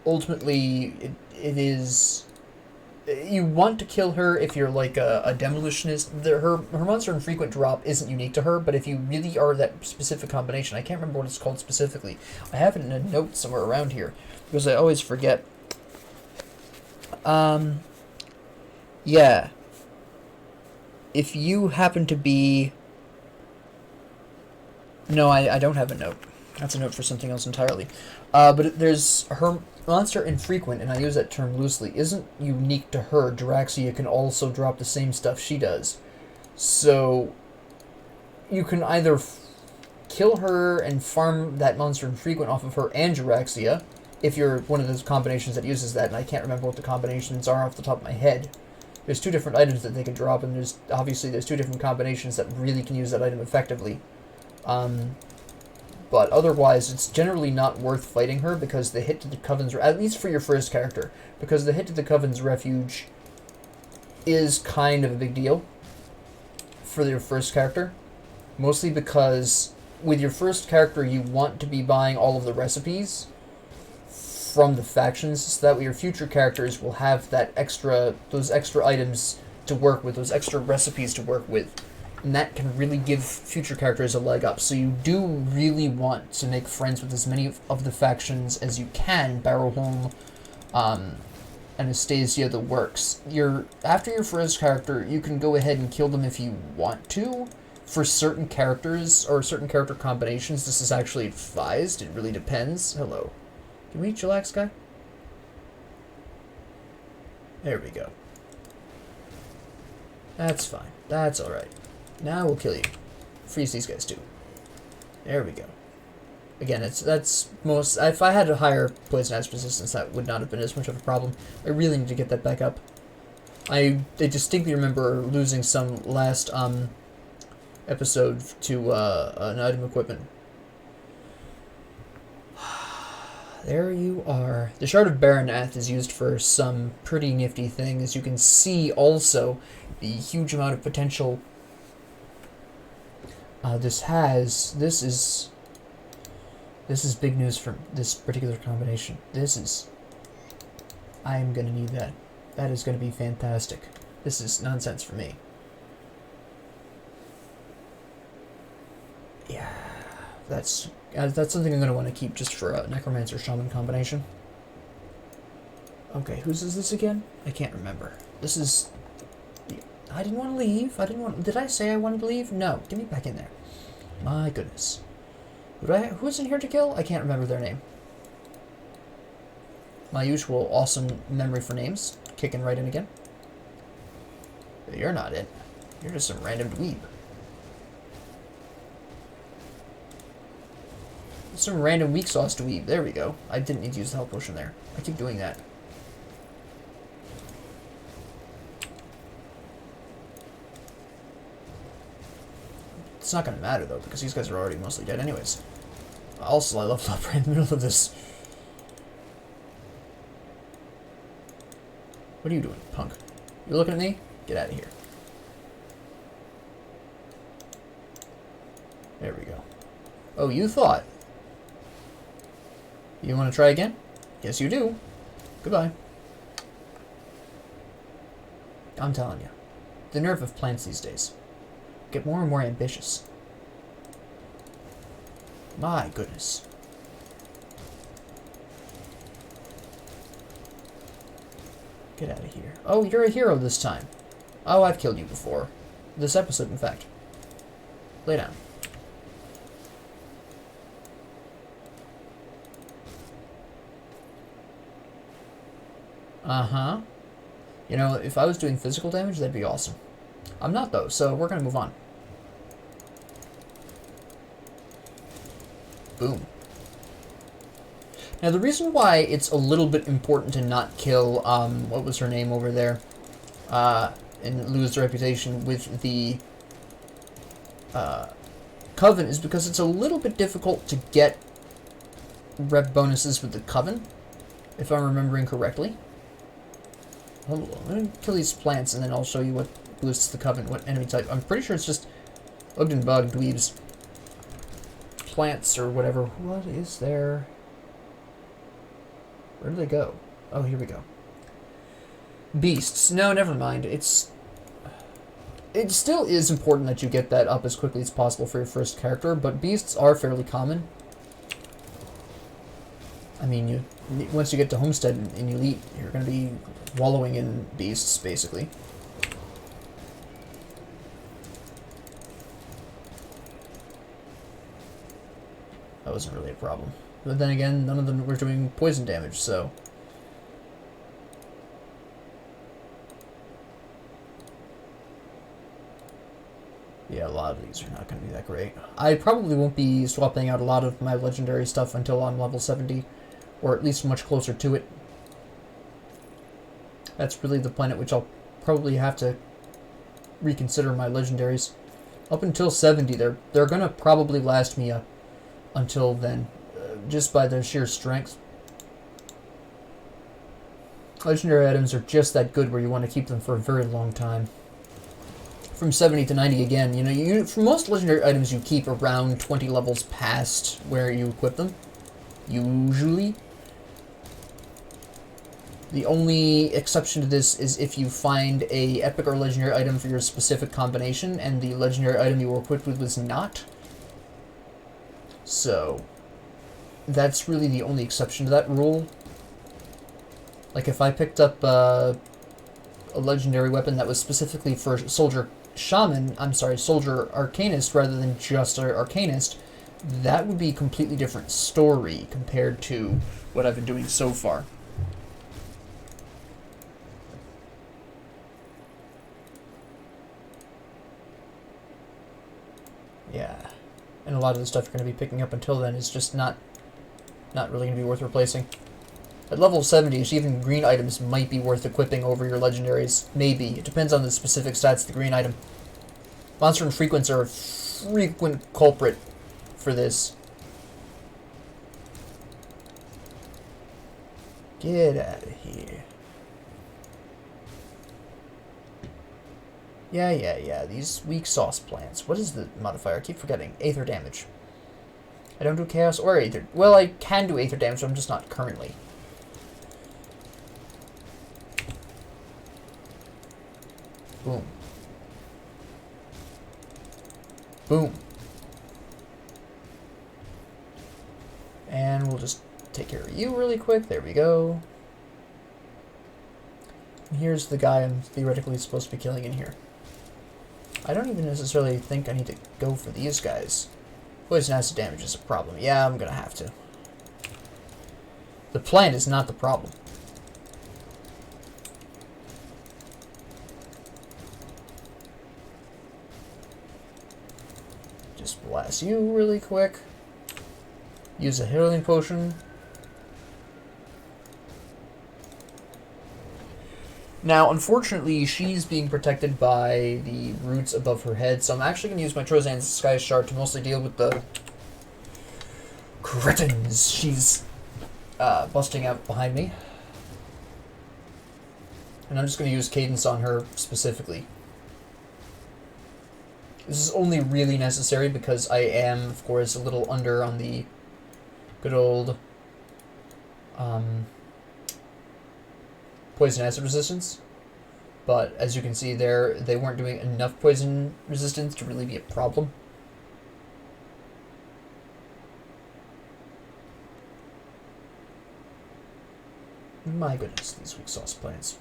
ultimately, it is... You want to kill her if you're like a demolitionist. Her monster infrequent drop isn't unique to her, but if you really are that specific combination, I can't remember what it's called specifically. I have it in a note somewhere around here, because I always forget. Yeah. If you happen to be... No, I don't have a note. That's a note for something else entirely. But there's her monster infrequent, and I use that term loosely, isn't unique to her. Draxia can also drop the same stuff she does. So you can either kill her and farm that monster infrequent off of her and Draxia, if you're one of those combinations that uses that, and I can't remember what the combinations are off the top of my head. There's two different items that they can drop, and there's two different combinations that really can use that item effectively. But otherwise, it's generally not worth fighting her, because the hit to the Coven's... At least for your first character. Because the hit to the Coven's refuge is kind of a big deal for your first character. Mostly because with your first character, you want to be buying all of the recipes from the factions, so that way your future characters will have those extra items to work with, those extra recipes to work with. And that can really give future characters a leg up. So you do really want to make friends with as many of the factions as you can. Barrowholm, Anastasia, the works. After your first character, you can go ahead and kill them if you want to. For certain characters, or certain character combinations, this is actually advised. It really depends. Hello. Can we chillax, guy? There we go. That's fine. That's alright. Now we'll kill you. Freeze these guys too. There we go. Again, that's most. If I had a higher poison ash resistance, that would not have been as much of a problem. I really need to get that back up. I distinctly remember losing some last episode to an item equipment. There you are. The Shard of Barrowholm is used for some pretty nifty things. You can see also the huge amount of potential this has. This is big news for this particular combination. I am going to need that. That is going to be fantastic. This is nonsense for me. Yeah, that's something I'm going to want to keep just for a Necromancer Shaman combination. Okay, whose is this again? I can't remember. This is... I didn't want to leave. Did I say I wanted to leave? No. Get me back in there. My goodness. Who's in here to kill? I can't remember their name. My usual awesome memory for names. Kicking right in again. You're not it. You're just some random dweeb. Some random weak sauce dweeb. There we go. I didn't need to use the health potion there. I keep doing that. It's not going to matter, though, because these guys are already mostly dead anyways. Also, I leveled up right in the middle of this. What are you doing, punk? You looking at me? Get out of here. There we go. Oh, you thought. You want to try again? Yes, you do. Goodbye. I'm telling you. The nerve of plants these days. Get more and more ambitious. My goodness. Get out of here. Oh, you're a hero this time. Oh, I've killed you before. This episode, in fact. Lay down. Uh-huh. You know, if I was doing physical damage, that'd be awesome. I'm not, though, so we're gonna move on. Boom. Now, the reason why it's a little bit important to not kill, what was her name over there, and lose the reputation with the, Coven is because it's a little bit difficult to get rep bonuses with the Coven, if I'm remembering correctly. Hold on, let me kill these plants and then I'll show you what boosts the Coven, what enemy type. I'm pretty sure it's just Ugdenbog dweebs. Plants or whatever. What is there? Where do they go? Oh, here we go. Beasts. No, never mind. It still is important that you get that up as quickly as possible for your first character, but beasts are fairly common. I mean, once you get to Homestead and Elite, you're going to be wallowing in beasts, basically. That wasn't really a problem. But then again, none of them were doing poison damage, so... Yeah, a lot of these are not going to be that great. I probably won't be swapping out a lot of my legendary stuff until I'm level 70, or at least much closer to it. That's really the point at which I'll probably have to reconsider my legendaries. Up until 70, they're going to probably last me up until then, just by their sheer strength. Legendary items are just that good where you want to keep them for a very long time. From 70 to 90 again, you know, for most legendary items you keep around 20 levels past where you equip them. Usually. The only exception to this is if you find a epic or legendary item for your specific combination and the legendary item you were equipped with was not. So, that's really the only exception to that rule. Like if I picked up a legendary weapon that was specifically for Soldier Arcanist rather than just Arcanist, that would be a completely different story compared to what I've been doing so far. Yeah. And a lot of the stuff you're going to be picking up until then is just not really going to be worth replacing. At level 70, even green items might be worth equipping over your legendaries. Maybe. It depends on the specific stats of the green item. Monster infrequents are a frequent culprit for this. Get out of here. Yeah. These weak sauce plants. What is the modifier? I keep forgetting. Aether damage. I don't do chaos or aether. Well, I can do aether damage, but I'm just not currently. Boom. Boom. And we'll just take care of you really quick. There we go. And here's the guy I'm theoretically supposed to be killing in here. I don't even necessarily think I need to go for these guys. Poison acid damage is a problem. Yeah, I'm gonna have to. The plant is not the problem. Just blast you really quick. Use a healing potion. Now, unfortunately, she's being protected by the roots above her head, so I'm actually going to use my Trozan's Disguise Shard to mostly deal with the cretins she's busting out behind me. And I'm just going to use Cadence on her specifically. This is only really necessary because I am, of course, a little under on the good old poison acid resistance. But as you can see there, they weren't doing enough poison resistance to really be a problem. My goodness, these weak sauce plants.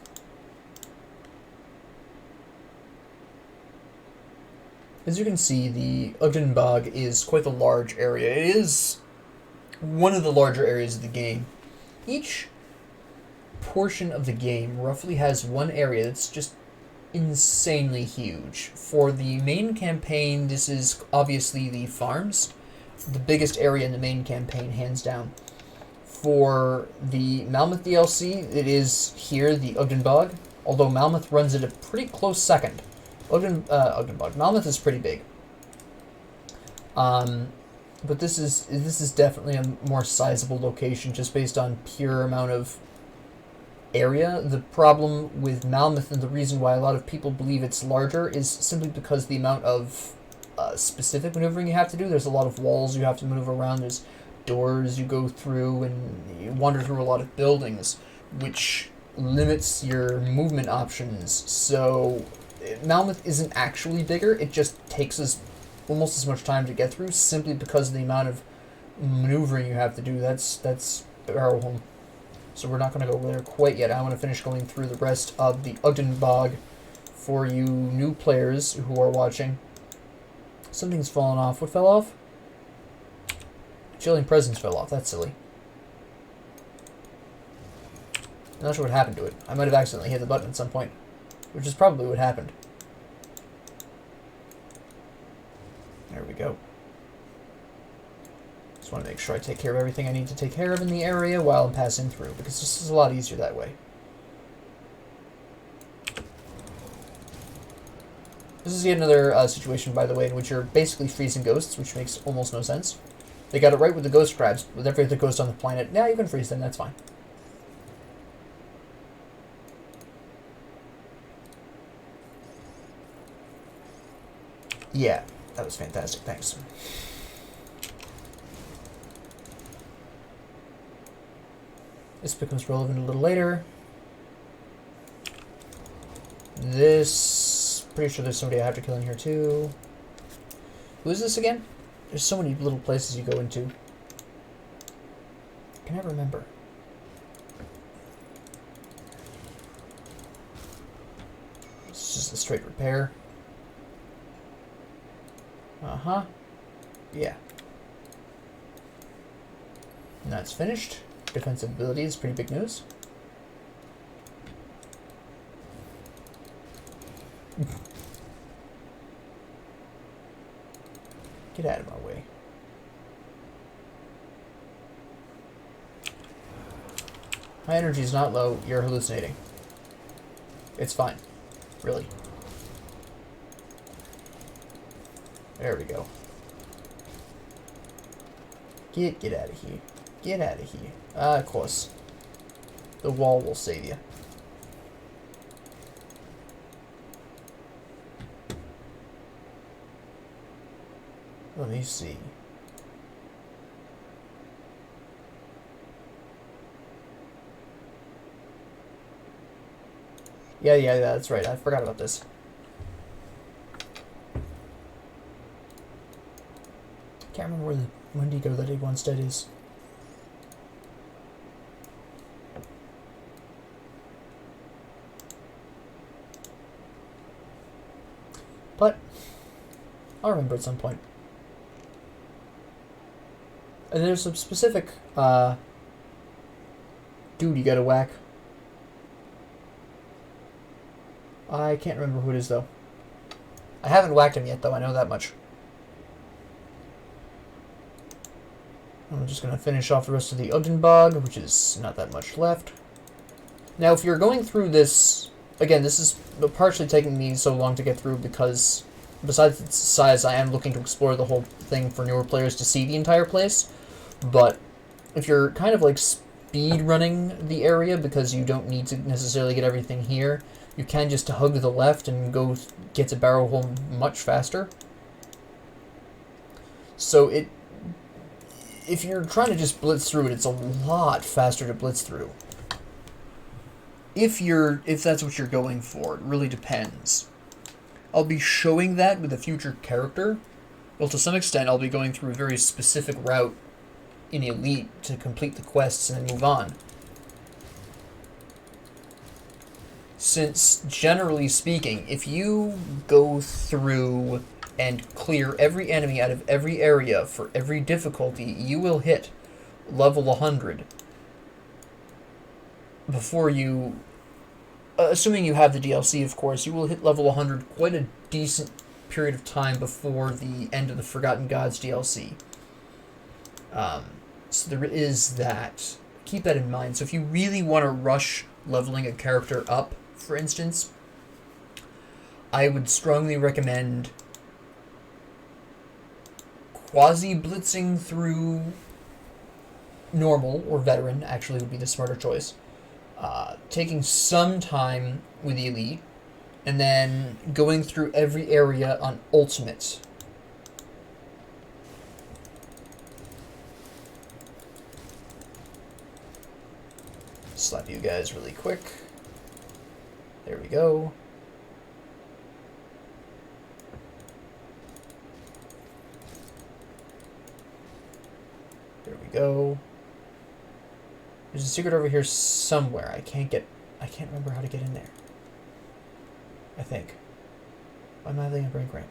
As you can see, the Ugdenbog is quite a large area. It is one of the larger areas of the game. Each portion of the game roughly has one area that's just insanely huge. For the main campaign, this is obviously the farms. The biggest area in the main campaign, hands down. For the Malmoth DLC, it is here, the Ugdenbog, although Malmoth runs it a pretty close second. Ugdenbog. Malmoth is pretty big. But this is definitely a more sizable location just based on pure amount of area. The problem with Malmoth, and the reason why a lot of people believe it's larger, is simply because the amount of specific maneuvering you have to do. There's a lot of walls you have to maneuver around. There's doors you go through, and you wander through a lot of buildings, which limits your movement options. So Malmoth isn't actually bigger. It just takes us almost as much time to get through, simply because of the amount of maneuvering you have to do. That's Barrowholm. So we're not going to go there quite yet. I want to finish going through the rest of the Ugdenbog for you new players who are watching. Something's fallen off. What fell off? Chilling Presence fell off. That's silly. I'm not sure what happened to it. I might have accidentally hit the button at some point, which is probably what happened. There we go. Just want to make sure I take care of everything I need to take care of in the area while I'm passing through, because this is a lot easier that way. This is yet another situation, by the way, in which you're basically freezing ghosts, which makes almost no sense. They got it right with the ghost crabs. With every other ghost on the planet, yeah, you can freeze them, that's fine. Yeah, that was fantastic, thanks. This becomes relevant a little later. This, pretty sure there's somebody I have to kill in here too. Who is this again? There's so many little places you go into. I can never remember. It's just a straight repair. Uh-huh. Yeah. And that's finished. Defensive ability is pretty big news. Get out of my way. My energy is not low. You're hallucinating. It's fine. Really. There we go. Get out of here. Get out of here. Of course. The wall will save you. Let me see. Yeah, that's right. I forgot about this. Can't remember where the Wendigo that he once did is. But I'll remember at some point. And there's some specific dude you gotta whack. I can't remember who it is though. I haven't whacked him yet though, I know that much. I'm just going to finish off the rest of the Ugdenbog, which is not that much left. Now, if you're going through this... Again, this is partially taking me so long to get through because, besides its size, I am looking to explore the whole thing for newer players to see the entire place. But if you're kind of like speed running the area because you don't need to necessarily get everything here, you can just hug the left and go get to Barrowholm much faster. So if you're trying to just blitz through it, it's a lot faster to blitz through. If that's what you're going for, it really depends. I'll be showing that with a future character. Well, to some extent, I'll be going through a very specific route in Elite to complete the quests and then move on. Since, generally speaking, if you go through and clear every enemy out of every area for every difficulty, you will hit level 100 before you... assuming you have the DLC, of course, you will hit level 100 quite a decent period of time before the end of the Forgotten Gods DLC. So there is that. Keep that in mind. So if you really want to rush leveling a character up, for instance, I would strongly recommend quasi-blitzing through normal, or veteran, actually would be the smarter choice. Taking some time with the Elite, and then going through every area on Ultimate. Slap you guys really quick. There we go. There we go. There's a secret over here somewhere. I can't remember how to get in there. I think. Why am I having a brain cramp?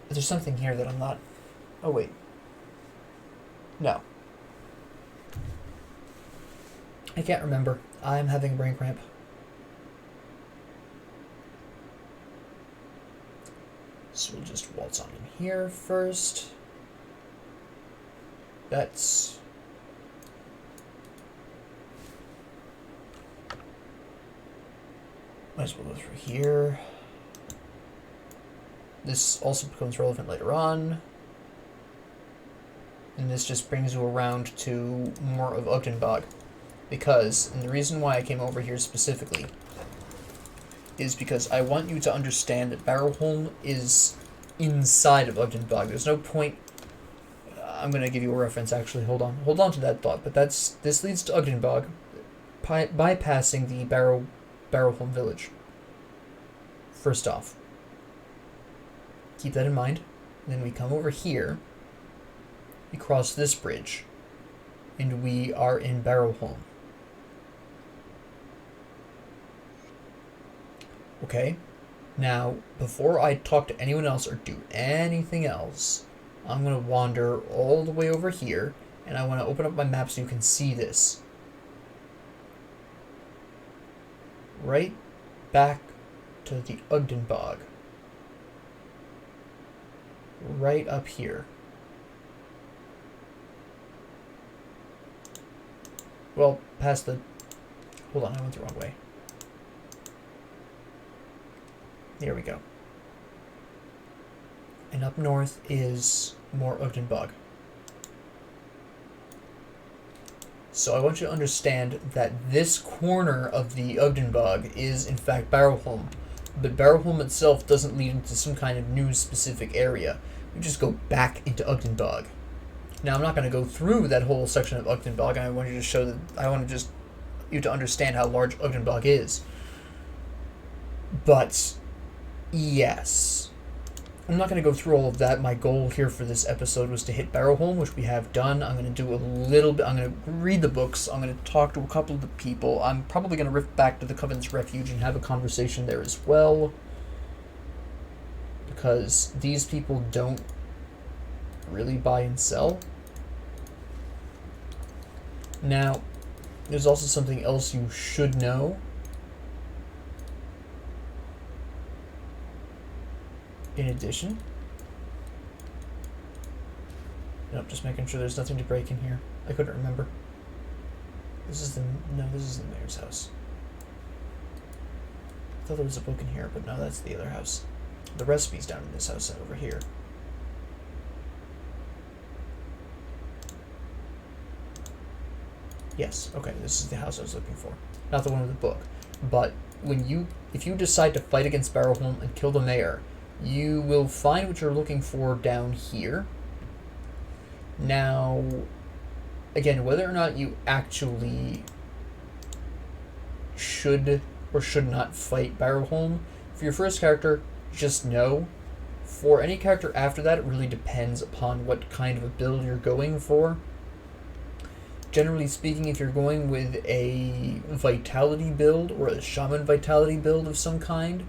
There's something here that I'm not... Oh, wait. No. I can't remember. I'm having a brain cramp. So we'll just waltz on in here first. That's... Might as well go through here. This also becomes relevant later on. And this just brings you around to more of Ugdenbog. Because, and the reason why I came over here specifically, is because I want you to understand that Barrowholm is inside of Ugdenbog. There's no point... I'm going to give you a reference, actually. Hold on to that thought. But this leads to Ugdenbog, bypassing the Barrowholm village. First off. Keep that in mind. And then we come over here. We cross this bridge. And we are in Barrowholm. Okay? Now, before I talk to anyone else or do anything else, I'm going to wander all the way over here, and I want to open up my map so you can see this. Right back to the Ugdenbog. Right up here. Well, past the... Hold on, I went the wrong way. Here we go. And up north is more Ugdenbog. So I want you to understand that this corner of the Ugdenbog is in fact Barrowholm. But Barrowholm itself doesn't lead into some kind of new specific area. You just go back into Ugdenbog. Now I'm not going to go through that whole section of Ugdenbog. I want you to show that I want to just you to understand how large Ugdenbog is. But yes, I'm not going to go through all of that. My goal here for this episode was to hit Barrowholm, which we have done. I'm going to do a little bit. I'm going to read the books. I'm going to talk to a couple of the people. I'm probably going to rift back to the Covenant's Refuge and have a conversation there as well, because these people don't really buy and sell. Now, there's also something else you should know. In addition, nope, just making sure there's nothing to break in here. I couldn't remember. This is the mayor's house. I thought there was a book in here, but no, that's the other house. The recipe's down in this house over here. Yes, okay, this is the house I was looking for. Not the one with the book. But if you decide to fight against Barrowholm and kill the mayor, you will find what you're looking for down here. Now, again, whether or not you actually should or should not fight Barrowholm, for your first character, just know. For any character after that, it really depends upon what kind of a build you're going for. Generally speaking, if you're going with a vitality build or a shaman vitality build of some kind,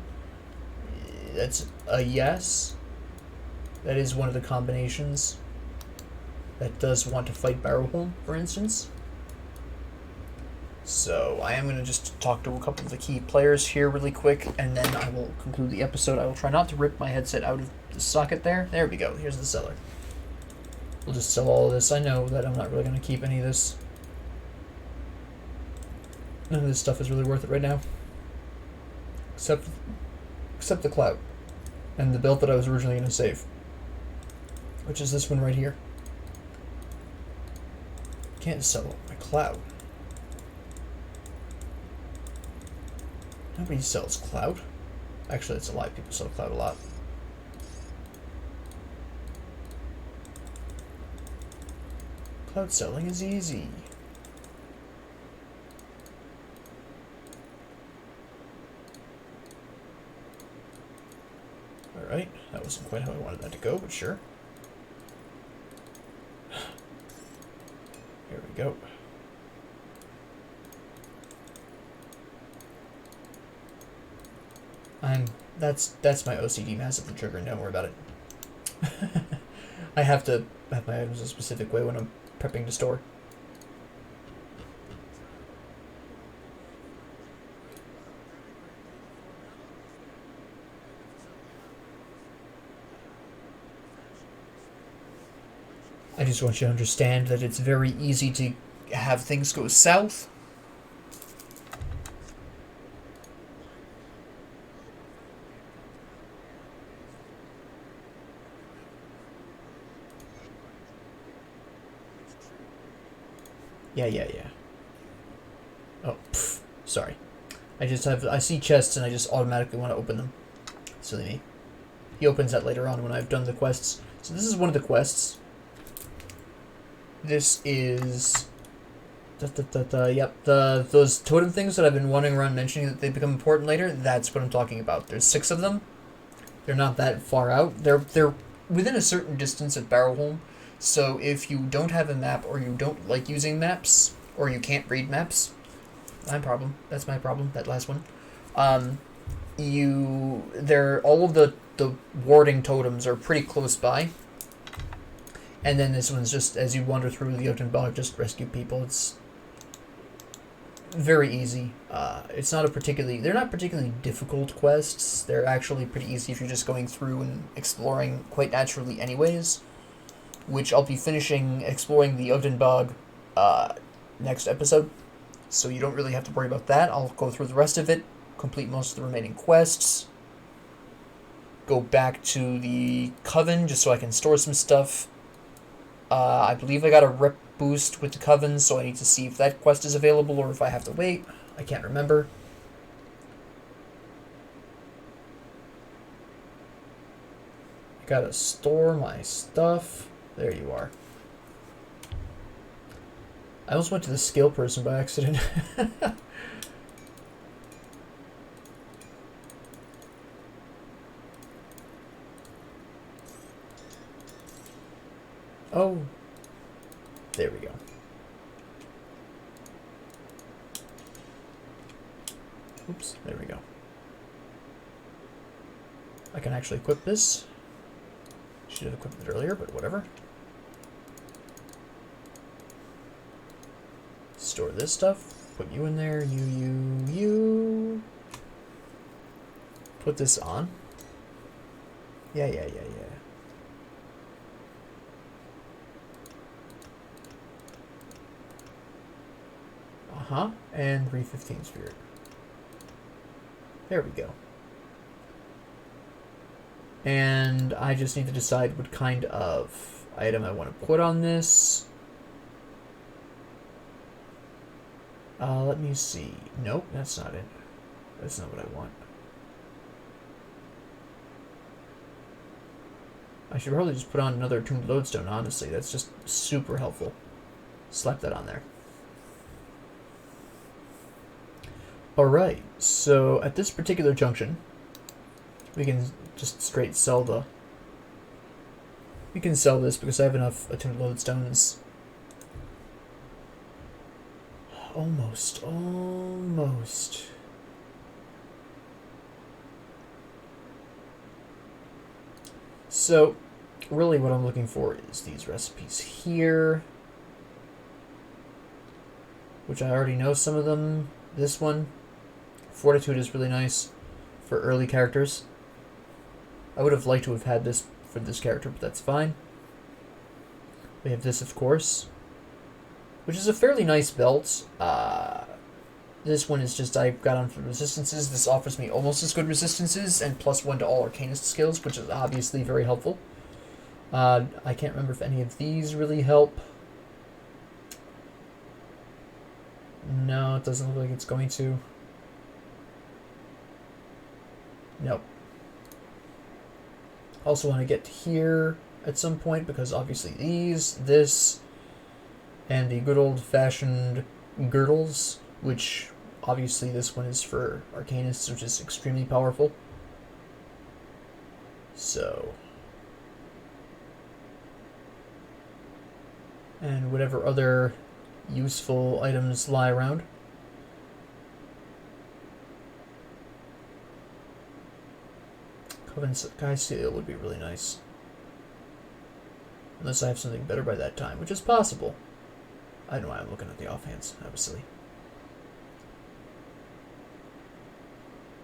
that's a yes. That is one of the combinations that does want to fight Barrowholm, for instance. So I am going to just talk to a couple of the key players here really quick, and then I will conclude the episode. I will try not to rip my headset out of the socket there. There we go. Here's the cellar. We'll just sell all of this. I know that I'm not really going to keep any of this. None of this stuff is really worth it right now. Except the clout. And the belt that I was originally going to save. Which is this one right here. Can't sell my clout. Nobody sells clout. Actually, it's a lie. People sell clout a lot. Cloud selling is easy. Alright, that wasn't quite how I wanted that to go, but sure. Here we go. That's my OCD massively triggering, don't worry about it. I have to have my items a specific way when I'm prepping to store. I just want you to understand that it's very easy to have things go south. Yeah. Oh, sorry. I see chests and I just automatically want to open them. Silly me. He opens that later on when I've done the quests. So this is one of the quests. This is... Yep, those totem things that I've been wandering around mentioning that they become important later, that's what I'm talking about. There's 6 of them. They're not that far out. They're within a certain distance at Barrowholm. So if you don't have a map, or you don't like using maps, or you can't read maps, my problem. That's my problem. That last one. All of the warding totems are pretty close by. And then this one's just as you wander through the Ugdenbog, just rescue people. It's very easy. It's not they're not particularly difficult quests. They're actually pretty easy if you're just going through and exploring quite naturally anyways. Which I'll be finishing exploring the Ugdenbog next episode. So you don't really have to worry about that. I'll go through the rest of it, complete most of the remaining quests, go back to the Coven just so I can store some stuff. I believe I got a rep boost with the Coven, so I need to see if that quest is available or if I have to wait. I can't remember. I gotta store my stuff. There you are. I almost went to the skill person by accident. Oh, there we go. Oops, there we go. I can actually equip this. Should have equipped it earlier, but whatever. Store this stuff. Put you in there. You. Put this on. Yeah. And 315 spirit. There we go. And I just need to decide what kind of item I want to put on this. Let me see. Nope, that's not it. That's not what I want. I should probably just put on another attuned lodestone, honestly. That's just super helpful. Slap that on there. Alright, so at this particular junction, we can just straight sell the... We can sell this because I have enough attuned lodestones. Almost. So, really what I'm looking for is these recipes here, which I already know some of them. This one, Fortitude, is really nice for early characters. I would have liked to have had this for this character, but that's fine. We have this, of course, which is a fairly nice belt. This one is just, I got on for resistances. This offers me almost as good resistances and +1 to all Arcanist skills, which is obviously very helpful. I can't remember if any of these really help. No, it doesn't look like it's going to. Nope. Also want to get to here at some point because obviously this, and the good old-fashioned girdles, which obviously this one is for Arcanists, which is extremely powerful. So, and whatever other useful items lie around. Coven Sky Seal would be really nice. Unless I have something better by that time, which is possible. I don't know why I'm looking at the offhands. That was silly.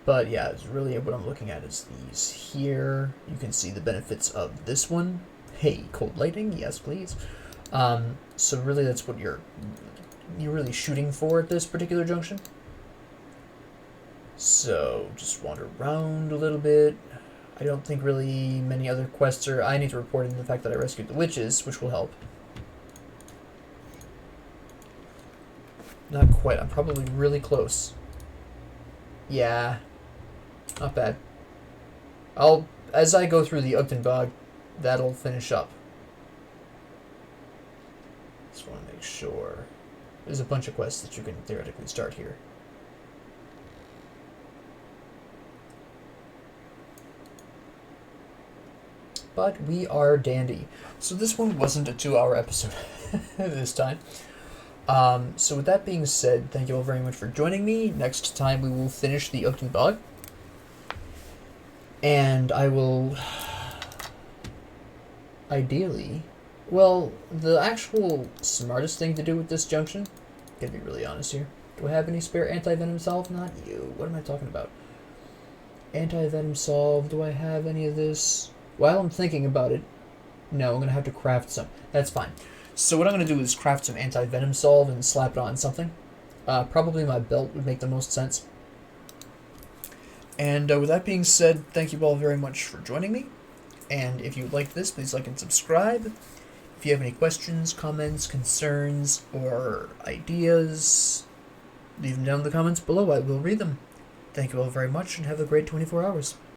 But yeah, it's really what I'm looking at is these here. You can see the benefits of this one. Hey, cold lighting, yes please. So really that's what you're really shooting for at this particular junction. So just wander around a little bit. I don't think really many other quests are... I need to report in the fact that I rescued the witches, which will help. Not quite. I'm probably really close. Yeah. Not bad. As I go through the Ugdenbog, that'll finish up. Just want to make sure. There's a bunch of quests that you can theoretically start here. But we are dandy. So this one wasn't a 2-hour episode this time. So with that being said, thank you all very much for joining me. Next time we will finish the Ugdenbog. And I will... Ideally... Well, the actual smartest thing to do with this junction... Gotta be really honest here. Do I have any spare anti-venom salve? Not you. What am I talking about? Anti-venom salve. Do I have any of this? While I'm thinking about it... No, I'm going to have to craft some. That's fine. So what I'm going to do is craft some anti-venom salve and slap it on something. Probably my belt would make the most sense. And with that being said, thank you all very much for joining me. And if you like this, please like and subscribe. If you have any questions, comments, concerns, or ideas, leave them down in the comments below. I will read them. Thank you all very much and have a great 24 hours.